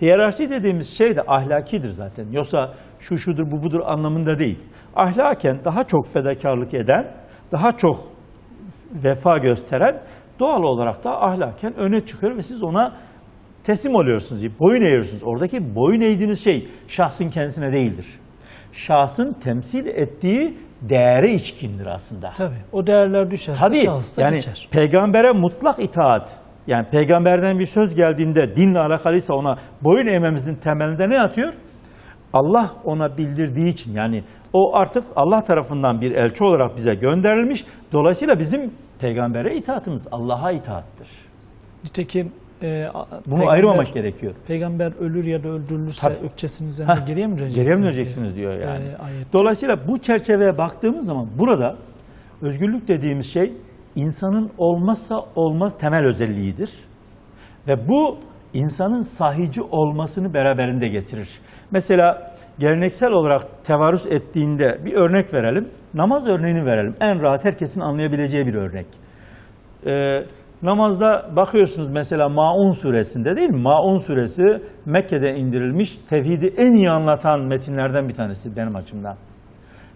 Hiyerarşi dediğimiz şey de ahlakidir zaten. Yoksa şu şudur bu budur anlamında değil. Ahlaken daha çok fedakarlık eden, daha çok vefa gösteren doğal olarak da ahlaken öne çıkıyor ve siz ona teslim oluyorsunuz, boyun eğiyorsunuz. Oradaki boyun eğdiğiniz şey şahsın kendisine değildir. Şahsın temsil ettiği değere içkindir aslında. Tabii. O değerler düşerse şahıs da yani geçer. Peygambere mutlak itaat, yani peygamberden bir söz geldiğinde dinle alakalıysa ona boyun eğmemizin temelinde ne yatıyor? Allah ona bildirdiği için yani o artık Allah tarafından bir elçi olarak bize gönderilmiş. Dolayısıyla bizim peygambere itaatımız Allah'a itaattır. Nitekim bunu ayırmamak gerekiyor. Peygamber ölür ya da öldürülürse ökçesinin üzerine geriye mi döneceksiniz? Geriye mi döneceksiniz diyor yani. Dolayısıyla bu çerçeveye baktığımız zaman burada özgürlük dediğimiz şey insanın olmazsa olmaz temel özelliğidir. Ve bu insanın sahici olmasını beraberinde getirir. Mesela geleneksel olarak tevarüz ettiğinde bir örnek verelim. Namaz örneğini verelim. En rahat herkesin anlayabileceği bir örnek. Namazda bakıyorsunuz mesela Maun suresinde değil mi? Maun suresi Mekke'de indirilmiş tevhidi en iyi anlatan metinlerden bir tanesi benim açımdan.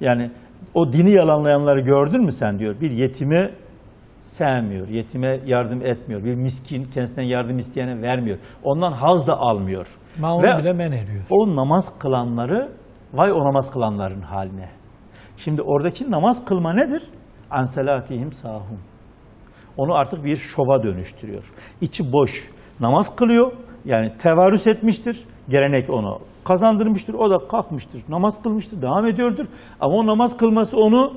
Yani o dini yalanlayanları gördün mü sen diyor. Bir yetimi sevmiyor, yetime yardım etmiyor. Bir miskin kendisinden yardım isteyene vermiyor. Ondan haz da almıyor. Maunu bile men ediyor. O namaz kılanları, vay o namaz kılanların haline. Şimdi oradaki namaz kılma nedir? An salatihim sahum. Onu artık bir şova dönüştürüyor. İçi boş. Namaz kılıyor. Yani tevarüs etmiştir. Gelenek onu kazandırmıştır. O da kalkmıştır. Namaz kılmıştır. Devam ediyordur. Ama o namaz kılması onu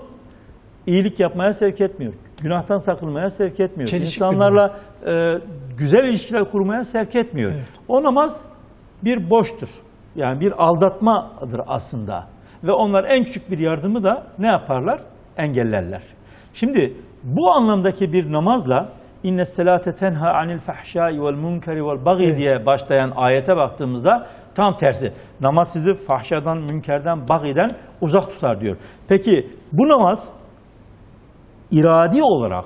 iyilik yapmaya sevk etmiyor. Günahtan sakınmaya sevk etmiyor. Çelişik İnsanlarla güzel ilişkiler kurmaya sevk etmiyor. Evet. O namaz bir boştur. Yani bir aldatmadır aslında. Ve onlar en küçük bir yardımı da ne yaparlar? Engellerler. Şimdi bu anlamdaki bir namazla innes selate tenha anil fahşai vel munkeri vel bagi diye başlayan ayete baktığımızda tam tersi. Namaz sizi fahşadan, münkerden, bagiden uzak tutar diyor. Peki bu namaz iradi olarak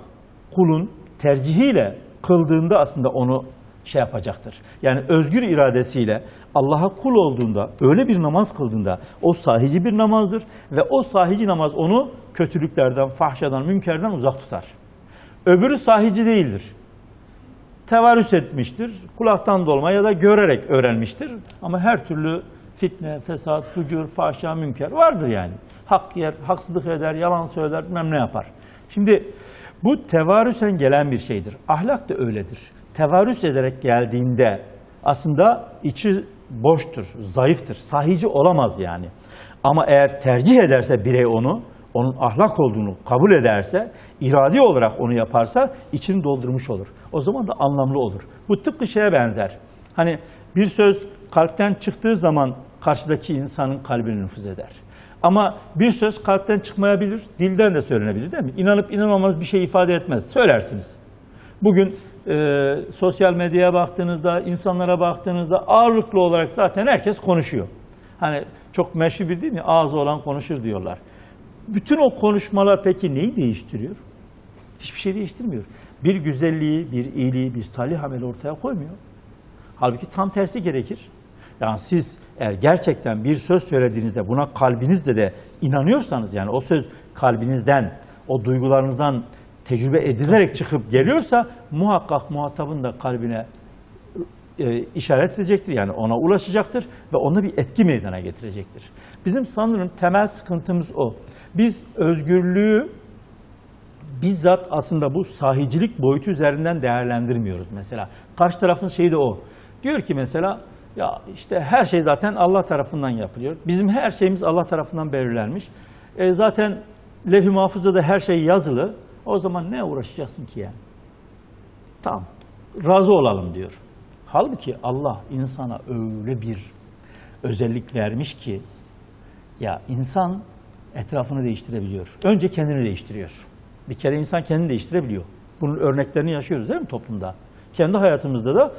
kulun tercihiyle kıldığında aslında onu şey yapacaktır. Yani özgür iradesiyle Allah'a kul olduğunda, öyle bir namaz kıldığında o sahici bir namazdır ve o sahici namaz onu kötülüklerden, fahşadan, münkerden uzak tutar. Öbürü sahici değildir. Tevarüs etmiştir, kulaktan dolma ya da görerek öğrenmiştir. Ama her türlü fitne, fesat, fucur, fahşa, münker vardır yani. Hak yer, haksızlık eder, yalan söyler, bilmem ne yapar. Şimdi bu tevarüsen gelen bir şeydir. Ahlak da öyledir. Tevarüs ederek geldiğinde aslında içi boştur, zayıftır, sahici olamaz yani. Ama eğer tercih ederse birey onu, onun ahlak olduğunu kabul ederse, iradi olarak onu yaparsa içini doldurmuş olur. O zaman da anlamlı olur. Bu tıpkı şeye benzer. Hani bir söz kalpten çıktığı zaman karşıdaki insanın kalbine nüfuz eder. Ama bir söz kalpten çıkmayabilir, dilden de söylenebilir değil mi? İnanıp inanmamanız bir şey ifade etmez. Söylersiniz. Bugün sosyal medyaya baktığınızda, insanlara baktığınızda ağırlıklı olarak zaten herkes konuşuyor. Hani çok meşhur bir değil mi? Ağzı olan konuşur diyorlar. Bütün o konuşmalar peki neyi değiştiriyor? Hiçbir şey değiştirmiyor. Bir güzelliği, bir iyiliği, bir salih ameli ortaya koymuyor. Halbuki tam tersi gerekir. Yani siz eğer gerçekten bir söz söylediğinizde buna kalbinizle de inanıyorsanız, yani o söz kalbinizden, o duygularınızdan tecrübe edilerek çıkıp geliyorsa muhakkak muhatabın da kalbine işaret edecektir. Yani ona ulaşacaktır ve ona bir etki meydana getirecektir. Bizim sanırım temel sıkıntımız o. Biz özgürlüğü bizzat aslında bu sahicilik boyutu üzerinden değerlendirmiyoruz mesela. Karşı tarafın şeyi de o. Diyor ki mesela ya işte her şey zaten Allah tarafından yapılıyor. Bizim her şeyimiz Allah tarafından belirlenmiş. Zaten levh-i mahfuzda da her şey yazılı. O zaman ne uğraşacaksın ki yani? Tamam, razı olalım diyor. Halbuki Allah insana öyle bir özellik vermiş ki ya insan etrafını değiştirebiliyor. Önce kendini değiştiriyor. Bir kere insan kendini değiştirebiliyor. Bunun örneklerini yaşıyoruz değil mi toplumda? Kendi hayatımızda da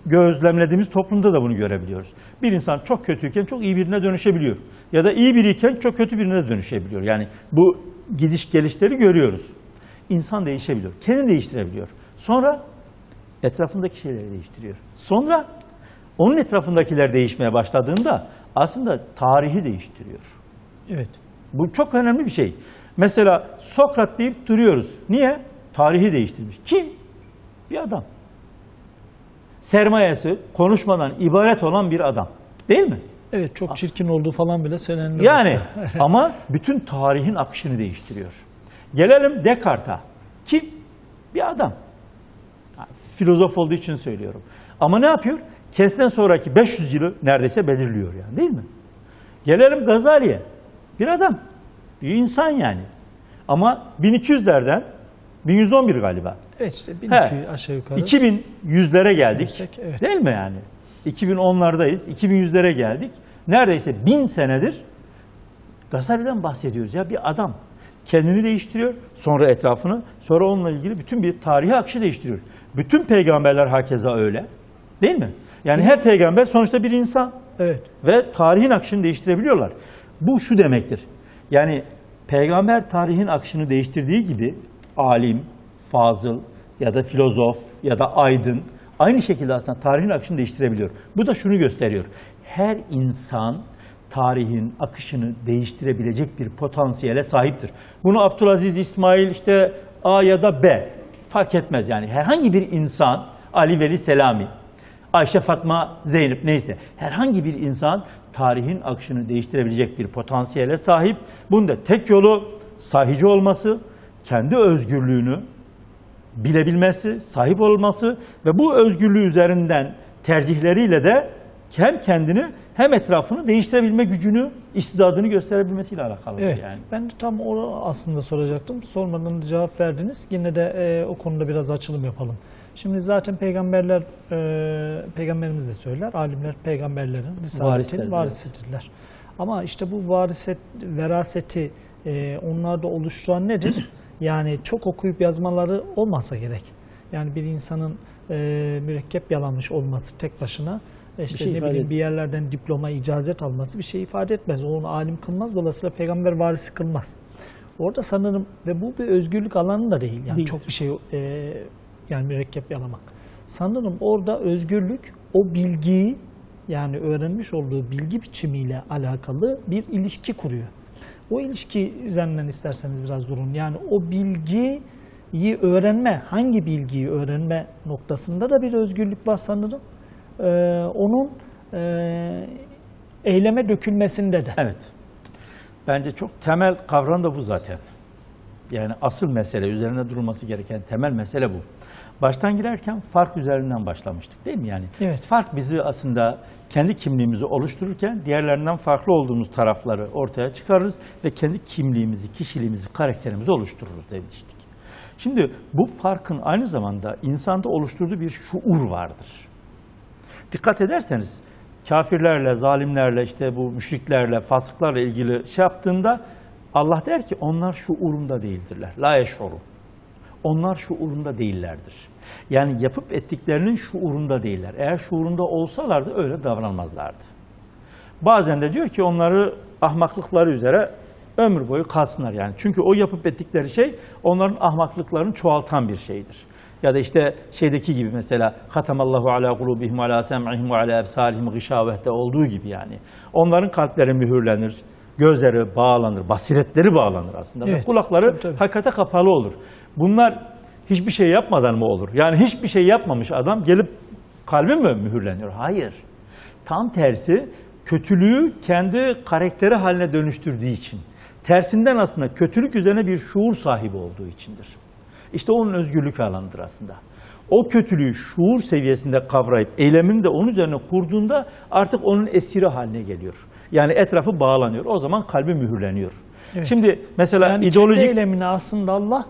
gözlemlediğimiz toplumda da bunu görebiliyoruz. Bir insan çok kötüyken çok iyi birine dönüşebiliyor. Ya da iyi biriyken çok kötü birine de dönüşebiliyor. Yani bu gidiş gelişleri görüyoruz. İnsan değişebiliyor. Kendini değiştirebiliyor. Sonra etrafındaki şeyleri değiştiriyor. Sonra onun etrafındakiler değişmeye başladığında aslında tarihi değiştiriyor. Evet. Bu çok önemli bir şey. Mesela Sokrat deyip duruyoruz. Niye? Tarihi değiştirmiş. Kim? Bir adam. Sermayesi konuşmadan ibaret olan bir adam. Değil mi? Evet, çok çirkin olduğu falan bile söylenir. Yani ama bütün tarihin akışını değiştiriyor. Gelelim Descartes'a. Kim? Bir adam. Filozof olduğu için söylüyorum. Ama ne yapıyor? Kendisinden sonraki 500 yılı neredeyse belirliyor yani, değil mi? Gelelim Gazali'ye. Bir adam. Bir insan yani. Ama 1200'lerden 1111 galiba. Evet işte 1200 aşağı yukarı. 2100'lere geldik. Evet. Değil mi yani? 2010'lardayız. 2100'lere geldik. Neredeyse 1000 senedir Gazali'den bahsediyoruz ya. Bir adam kendini değiştiriyor, sonra etrafını, sonra onunla ilgili bütün bir tarihi akışı değiştiriyor. Bütün peygamberler hakeza öyle. Değil mi? Yani her peygamber sonuçta bir insan. Evet. Ve tarihin akışını değiştirebiliyorlar. Bu şu demektir. Yani peygamber tarihin akışını değiştirdiği gibi alim, fazıl ya da filozof ya da aydın aynı şekilde aslında tarihin akışını değiştirebiliyor. Bu da şunu gösteriyor. Her insan tarihin akışını değiştirebilecek bir potansiyele sahiptir. Bunu Abdülaziz İsmail işte A ya da B fark etmez yani. Herhangi bir insan, Ali Veli Selami, Ayşe Fatma Zeynep neyse herhangi bir insan tarihin akışını değiştirebilecek bir potansiyele sahip. Bunun da tek yolu sahici olması, kendi özgürlüğünü bilebilmesi, sahip olması ve bu özgürlüğü üzerinden tercihleriyle de hem kendini hem etrafını değiştirebilme gücünü, istidadını gösterebilmesiyle alakalı. Evet. Yani. Ben de tam onu aslında soracaktım. Sormadan da cevap verdiniz. Yine de o konuda biraz açılım yapalım. Şimdi zaten peygamberimiz de söyler, alimler peygamberlerin risaletin varisidirler. Ama işte bu veraseti onlarda oluşturan nedir? Yani çok okuyup yazmaları olmasa gerek. Yani bir insanın mürekkep yalamış olması tek başına işte şey ne bileyim bir yerlerden diploma, icazet alması bir şey ifade etmez. O onu alim kılmaz. Dolayısıyla peygamber varisi kılmaz. Orada sanırım ve bu bir özgürlük alanı da değil. Yani çok bir şey yani mürekkep yalamak. Sanırım orada özgürlük o bilgiyi yani öğrenmiş olduğu bilgi biçimiyle alakalı bir ilişki kuruyor. O ilişki üzerinden isterseniz biraz durun. Yani o bilgiyi öğrenme, hangi bilgiyi öğrenme noktasında da bir özgürlük var sanırım. Onun eyleme dökülmesinde de. Evet. Bence çok temel kavram da bu zaten. Yani asıl mesele, üzerine durulması gereken temel mesele bu. Baştan girerken fark üzerinden başlamıştık değil mi? Yani evet. Fark bizi aslında kendi kimliğimizi oluştururken diğerlerinden farklı olduğumuz tarafları ortaya çıkarırız ve kendi kimliğimizi, kişiliğimizi, karakterimizi oluştururuz demiştik. Şimdi bu farkın aynı zamanda insanda oluşturduğu bir şuur vardır. Dikkat ederseniz kafirlerle, zalimlerle, işte bu müşriklerle, fasıklarla ilgili şey yaptığında Allah der ki onlar şuurunda değildirler. La yeş'urun. Onlar şuurunda değillerdir. Yani yapıp ettiklerinin şuurunda değiller. Eğer şuurunda olsalardı öyle davranmazlardı. Bazen de diyor ki onları ahmaklıkları üzere ömür boyu kalsınlar yani. Çünkü o yapıp ettikleri şey onların ahmaklıklarını çoğaltan bir şeydir. Ya da işte şeydeki gibi mesela hatamallahu ala kulubihim ve ala sem'ihim ve ala ebsarihim gışavehte olduğu gibi yani. Onların kalpleri mühürlenir, gözleri bağlanır, basiretleri bağlanır aslında. Evet, kulakları tabii. Hakikate kapalı olur. Bunlar hiçbir şey yapmadan mı olur? Yani hiçbir şey yapmamış adam gelip kalbi mi mühürleniyor? Hayır. Tam tersi kötülüğü kendi karakteri haline dönüştürdüğü için. Tersinden aslında kötülük üzerine bir şuur sahibi olduğu içindir. İşte onun özgürlük alanıdır aslında. O kötülüğü şuur seviyesinde kavrayıp eylemini de onun üzerine kurduğunda artık onun esiri haline geliyor. Yani etrafı bağlanıyor. O zaman kalbi mühürleniyor. Evet. Şimdi mesela yani ideolojik eylemini aslında Allah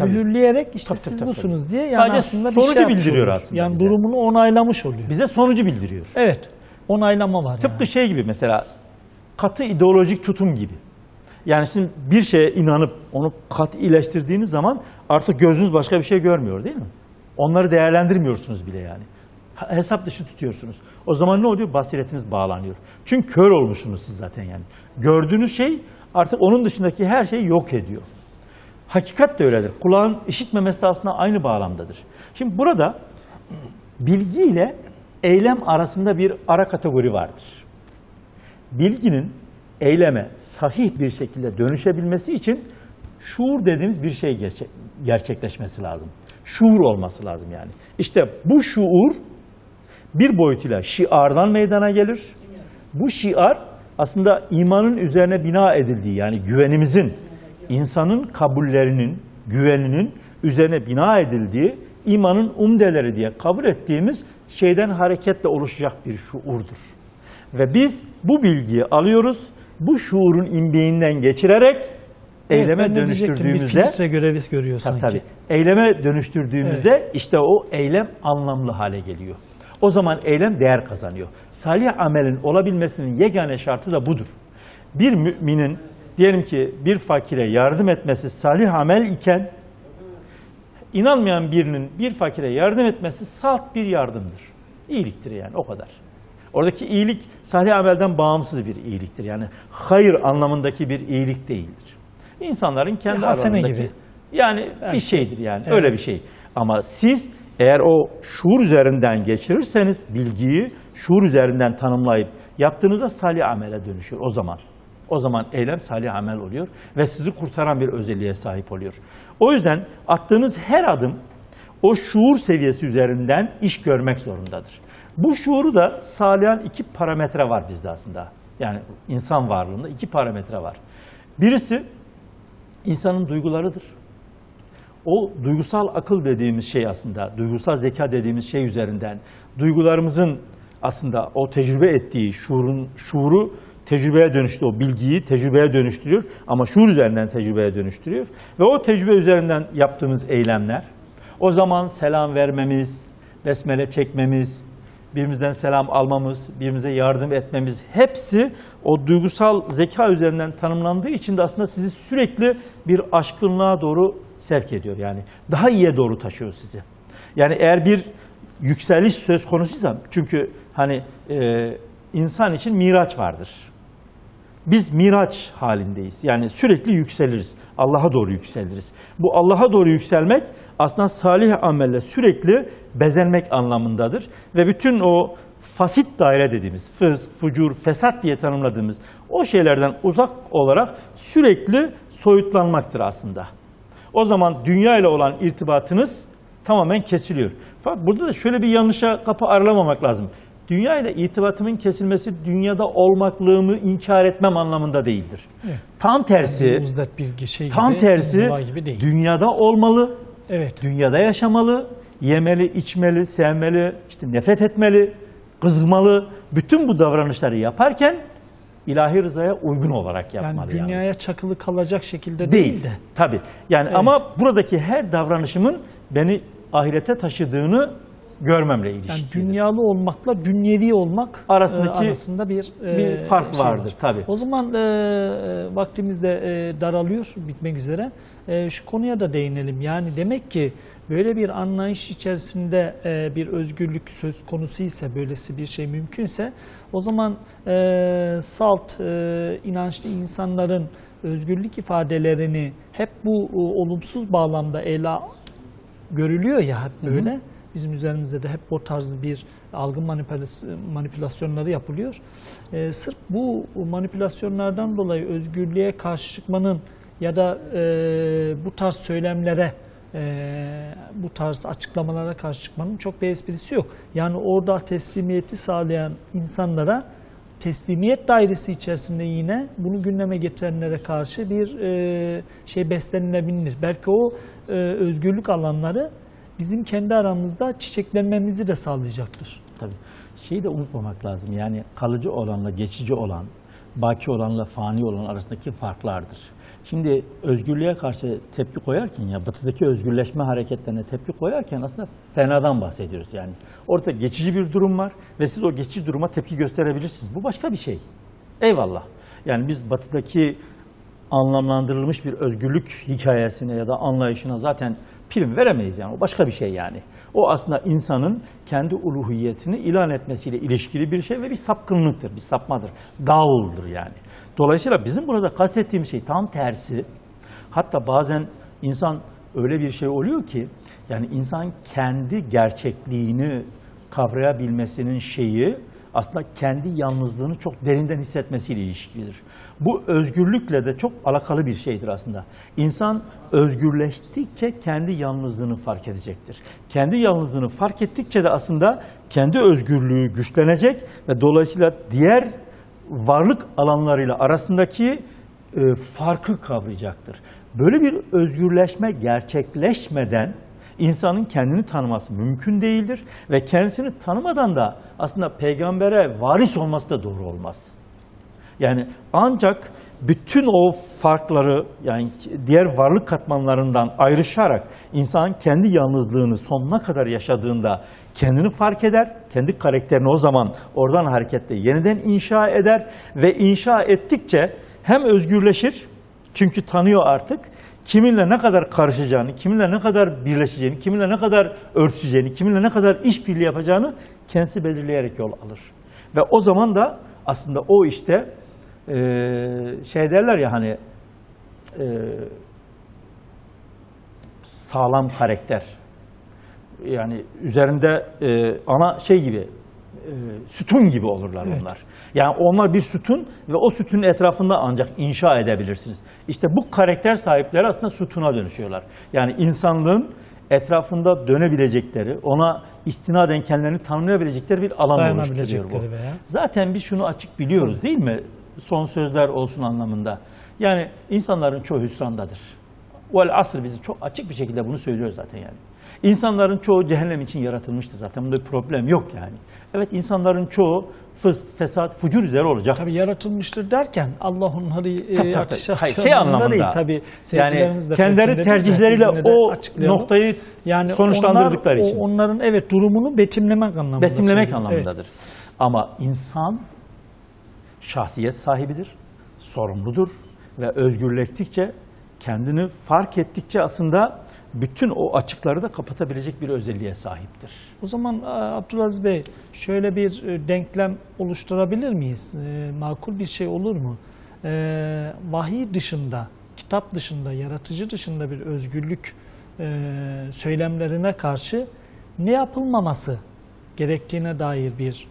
mühürleyerek işte siz busunuz diye yani sadece aslında sonucu bir şey bildiriyor aslında. Yani bize durumunu onaylamış oluyor. Bize sonucu bildiriyor. Evet. Onaylama var. Tıpkı şey gibi mesela katı ideolojik tutum gibi. Yani şimdi bir şeye inanıp onu katileştirdiğiniz zaman artık gözünüz başka bir şey görmüyor değil mi? Onları değerlendirmiyorsunuz bile yani. Hesap dışı tutuyorsunuz. O zaman ne oluyor? Basiretiniz bağlanıyor. Çünkü kör olmuşsunuz siz zaten yani. Gördüğünüz şey artık onun dışındaki her şeyi yok ediyor. Hakikat de öyledir. Kulağın işitmemesi de aslında aynı bağlamdadır. Şimdi burada bilgi ile eylem arasında bir ara kategori vardır. Bilginin eyleme sahih bir şekilde dönüşebilmesi için şuur dediğimiz bir şey gerçekleşmesi lazım. Şuur olması lazım yani. İşte bu şuur bir boyutuyla şiardan meydana gelir. Bu şiar aslında imanın üzerine bina edildiği yani güvenimizin, insanın kabullerinin, güveninin üzerine bina edildiği imanın umdeleri diye kabul ettiğimiz şeyden hareketle oluşacak bir şuurdur. Ve biz bu bilgiyi alıyoruz, bu şuurun imbiğinden geçirerek eyleme dönüştürdüğümüzde, bir filtre görevi görüyor sanki. Tabii. Eyleme dönüştürdüğümüzde işte o eylem anlamlı hale geliyor. O zaman eylem değer kazanıyor. Salih amelin olabilmesinin yegane şartı da budur. Bir müminin diyelim ki bir fakire yardım etmesi salih amel iken inanmayan birinin bir fakire yardım etmesi salt bir yardımdır. İyiliktir yani o kadar. Oradaki iyilik salih amelden bağımsız bir iyiliktir. Yani hayır anlamındaki bir iyilik değildir. İnsanların kendi aralarındaki gibi. Yani belki bir şeydir yani evet. Öyle bir şey. Ama siz eğer o şuur üzerinden geçirirseniz bilgiyi şuur üzerinden tanımlayıp yaptığınızda salih amele dönüşüyor o zaman. O zaman eylem salih amel oluyor ve sizi kurtaran bir özelliğe sahip oluyor. O yüzden attığınız her adım o şuur seviyesi üzerinden iş görmek zorundadır. Bu şuuru da sağlayan iki parametre var bizde aslında. Yani insan varlığında iki parametre var. Birisi insanın duygularıdır. O duygusal akıl dediğimiz şey aslında, duygusal zeka dediğimiz şey üzerinden duygularımızın aslında o tecrübe ettiği şuuru tecrübeye dönüştü, o bilgiyi tecrübeye dönüştürüyor ama şuur üzerinden tecrübeye dönüştürüyor. Ve o tecrübe üzerinden yaptığımız eylemler, o zaman selam vermemiz, besmele çekmemiz, birimizden selam almamız, birbirimize yardım etmemiz hepsi o duygusal zeka üzerinden tanımlandığı için de aslında sizi sürekli bir aşkınlığa doğru sevk ediyor. Yani daha iyiye doğru taşıyor sizi. Yani eğer bir yükseliş söz konusuysa, çünkü hani insan için miraç vardır. Biz miraç halindeyiz. Yani sürekli yükseliriz. Allah'a doğru yükseliriz. Bu Allah'a doğru yükselmek aslında salih amelle sürekli bezenmek anlamındadır. Ve bütün o fasit daire dediğimiz, fısk, fucur, fesat diye tanımladığımız o şeylerden uzak olarak sürekli soyutlanmaktır aslında. O zaman dünya ile olan irtibatınız tamamen kesiliyor. Fakat burada da şöyle bir yanlışa kapı aralamamak lazım. Dünya ile irtibatımın kesilmesi dünyada olmaklığımı inkar etmem anlamında değildir. Evet. Tam tersi, gibi dünyada olmalı, evet. Dünyada yaşamalı, yemeli, içmeli, sevmeli, işte nefret etmeli, kızmalı. Bütün bu davranışları yaparken ilahi rızaya uygun olarak yapmalı. Yani dünyaya çakılı kalacak şekilde değil de. Tabii. Yani evet. Ama buradaki her davranışımın beni ahirete taşıdığını görmemle ilişkilidir. Yani dünyalı olmakla dünyevi olmak arasında bir fark vardır tabii. O zaman vaktimiz de daralıyor, bitmek üzere. Şu konuya da değinelim. Yani demek ki böyle bir anlayış içerisinde bir özgürlük söz konusu ise, böylesi bir şey mümkünse, o zaman salt, inançlı insanların özgürlük ifadelerini hep bu olumsuz bağlamda ele görülüyor ya, hep böyle. Hı hı. Bizim üzerimizde de hep o tarz bir algı manipülasyonları yapılıyor. Sırf bu manipülasyonlardan dolayı özgürlüğe karşı çıkmanın ya da bu tarz söylemlere, bu tarz açıklamalara karşı çıkmanın çok bir esprisi yok. Yani orada teslimiyeti sağlayan insanlara, teslimiyet dairesi içerisinde yine bunu gündeme getirenlere karşı bir şey beslenilebilir. Belki o özgürlük alanları bizim kendi aramızda çiçeklenmemizi de sağlayacaktır. Tabii. Şeyi de unutmamak lazım. Yani kalıcı olanla geçici olan, baki olanla fani olan arasındaki farklardır. Şimdi özgürlüğe karşı tepki koyarken, ya batıdaki özgürleşme hareketlerine tepki koyarken aslında fenadan bahsediyoruz yani. Orada geçici bir durum var ve siz o geçici duruma tepki gösterebilirsiniz. Bu başka bir şey. Eyvallah. Yani biz batıdaki anlamlandırılmış bir özgürlük hikayesine ya da anlayışına zaten prim veremeyiz yani. O başka bir şey yani. O aslında insanın kendi uluhiyetini ilan etmesiyle ilişkili bir şey ve bir sapkınlıktır, bir sapmadır, davuldur yani. Dolayısıyla bizim burada kastettiğimiz şey tam tersi. Hatta bazen insan öyle bir şey oluyor ki, yani insan kendi gerçekliğini kavrayabilmesinin şeyi aslında kendi yalnızlığını çok derinden hissetmesiyle ilişkilidir. Bu özgürlükle de çok alakalı bir şeydir aslında. İnsan özgürleştikçe kendi yalnızlığını fark edecektir. Kendi yalnızlığını fark ettikçe de aslında kendi özgürlüğü güçlenecek ve dolayısıyla diğer varlık alanlarıyla arasındaki farkı kavrayacaktır. Böyle bir özgürleşme gerçekleşmeden insanın kendini tanıması mümkün değildir ve kendisini tanımadan da aslında peygambere varis olması da doğru olmaz. Yani ancak bütün o farkları, yani diğer varlık katmanlarından ayrışarak insan kendi yalnızlığını sonuna kadar yaşadığında kendini fark eder, kendi karakterini o zaman oradan hareketle yeniden inşa eder ve inşa ettikçe hem özgürleşir, çünkü tanıyor artık, kiminle ne kadar karışacağını, kiminle ne kadar birleşeceğini, kiminle ne kadar örtüşeceğini, kiminle ne kadar işbirliği yapacağını kendisi belirleyerek yol alır. Ve o zaman da aslında o işte şey derler ya hani sağlam karakter. Yani üzerinde ana şey gibi, sütun gibi olurlar evet. Onlar. Yani onlar bir sütun ve o sütunun etrafında ancak inşa edebilirsiniz. İşte bu karakter sahipleri aslında sütuna dönüşüyorlar. Yani insanlığın etrafında dönebilecekleri, ona istinaden kendilerini tanımlayabilecekleri bir alan oluşturuyor bu. Zaten biz şunu açık biliyoruz değil mi? Son sözler olsun anlamında. Yani insanların çoğu hüsrandadır. Vel asr bizi çok açık bir şekilde bunu söylüyor zaten yani. İnsanların çoğu cehennem için yaratılmıştır zaten. Bunda bir problem yok yani. Evet, insanların çoğu fısk, fesat, fucur üzere olacak. Tabii yaratılmıştır derken Allah onları ateşe şey anlamında. Tabii yani kendileri tercihleriyle o noktayı yani sonuçlandırdıkları için. Onların evet durumunu betimlemek anlamında. Betimlemek anlamındadır. Evet. Ama insan şahsiyet sahibidir, sorumludur ve özgürleştikçe kendini fark ettikçe aslında bütün o açıkları da kapatabilecek bir özelliğe sahiptir. O zaman Abdülaziz Bey şöyle bir denklem oluşturabilir miyiz? Makul bir şey olur mu? Vahiy dışında, kitap dışında, yaratıcı dışında bir özgürlük söylemlerine karşı ne yapılmaması gerektiğine dair bir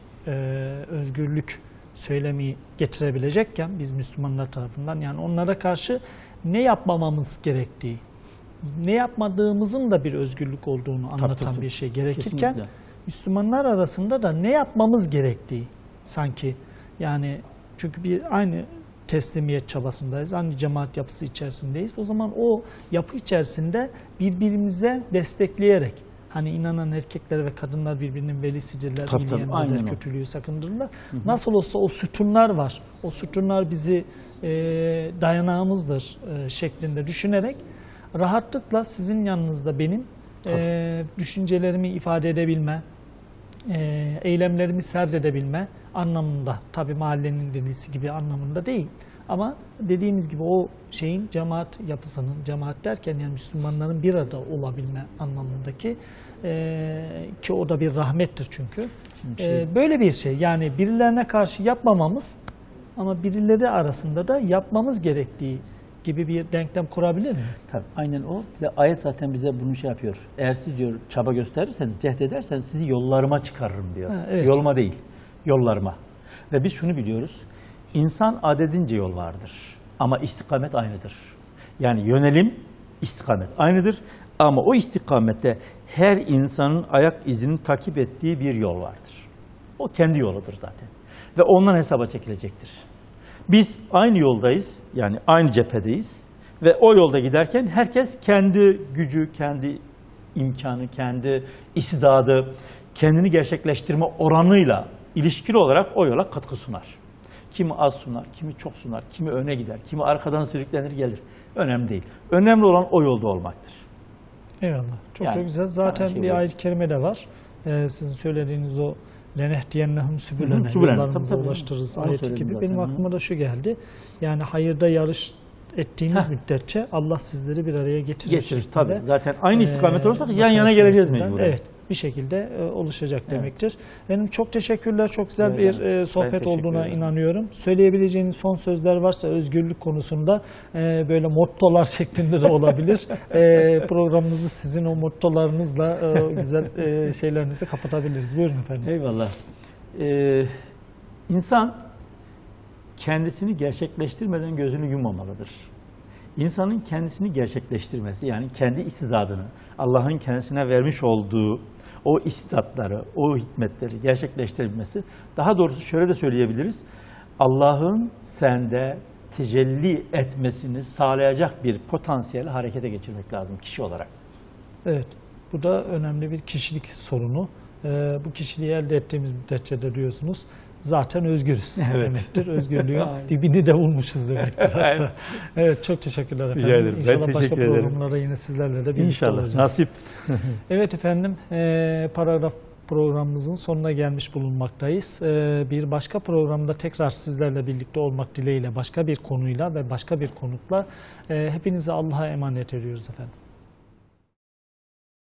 özgürlük söylemi getirebilecekken biz Müslümanlar tarafından, yani onlara karşı ne yapmamamız gerektiği, ne yapmadığımızın da bir özgürlük olduğunu anlatan tabii. bir şey gerekirken Kesinlikle. Müslümanlar arasında da ne yapmamız gerektiği sanki, yani çünkü aynı teslimiyet çabasındayız, aynı cemaat yapısı içerisindeyiz. O zaman o yapı içerisinde birbirimize destekleyerek, hani inanan erkekler ve kadınlar birbirinin velisidirler, bilmeyenler kötülüğü sakındırırlar. Nasıl olsa o sütunlar var, o sütunlar bizi dayanağımızdır şeklinde düşünerek rahatlıkla sizin yanınızda benim düşüncelerimi ifade edebilme, eylemlerimi serdedebilme anlamında, tabi mahallenin delisi gibi anlamında değil. Ama dediğimiz gibi o şeyin cemaat yapısının, cemaat derken yani Müslümanların bir arada olabilme anlamındaki ki o da bir rahmettir çünkü. Böyle bir şey, yani birilerine karşı yapmamamız ama birileri arasında da yapmamız gerektiği gibi bir denklem kurabilir miyiz? Tabii, aynen o. Bir de ayet zaten bize bunu şey yapıyor. Eğer siz diyor çaba gösterirseniz, cehd ederseniz sizi yollarıma çıkarırım diyor. Evet. Yoluma değil, yollarıma. Ve biz şunu biliyoruz. İnsan adedince yol vardır. Ama istikamet aynıdır. Yani yönelim, istikamet aynıdır. Ama o istikamette her insanın ayak izini takip ettiği bir yol vardır. O kendi yoludur zaten. Ve ondan hesaba çekilecektir. Biz aynı yoldayız, yani aynı cephedeyiz ve o yolda giderken herkes kendi gücü, kendi imkanı, kendi istidadı, kendini gerçekleştirme oranıyla ilişkili olarak o yola katkı sunar. Kimi az sunar, kimi çok sunar, kimi öne gider, kimi arkadan sürüklenir gelir. Önemli değil. Önemli olan o yolda olmaktır. Eyvallah. Çok Yani, çok güzel. Zaten şey bir bu. ayet-i kerime de var. Sizin söylediğiniz o lenehdiyennehum sübülene, Sübülene. yollarımıza Tabii. ulaştırırız Onu ayeti söyledim gibi. zaten. Benim aklıma da şu geldi. Yani hayırda yarış ettiğimiz müddetçe Allah sizleri bir araya getirir. Getirir tabii. Zaten aynı istikamet olursak yan Bakara yana geleceğiz suresinden, mecburen. Evet. Bir şekilde oluşacak demektir. Benim çok teşekkürler. Çok güzel bir sohbet teşekkür olduğuna ederim. inanıyorum. Söyleyebileceğiniz son sözler varsa özgürlük konusunda böyle mottolar şeklinde de olabilir. Programımızı sizin o mottolarınızla güzel şeylerinizi kapatabiliriz. Buyurun efendim. Eyvallah. İnsan kendisini gerçekleştirmeden gözünü yummamalıdır. İnsanın kendisini gerçekleştirmesi, yani kendi istidadını, Allah'ın kendisine vermiş olduğu o istidatları, o hikmetleri gerçekleştirebilmesi, daha doğrusu şöyle de söyleyebiliriz, Allah'ın sende tecelli etmesini sağlayacak bir potansiyeli harekete geçirmek lazım kişi olarak. Evet, bu da önemli bir kişilik sorunu. Bu kişiliği elde ettiğimiz müddetçe de diyorsunuz, zaten özgürüz demektir. Özgürlüğün dibini de bulmuşuz demektir hatta. Evet, çok teşekkürler efendim. Rica ederim. İnşallah Ben başka teşekkür ederim. programlara yine sizlerle de birlikte İnşallah, olacağız. nasip. Evet efendim, Paragraf programımızın sonuna gelmiş bulunmaktayız. Bir başka programda tekrar sizlerle birlikte olmak dileğiyle başka bir konuyla ve başka bir konukla hepinizi Allah'a emanet ediyoruz efendim.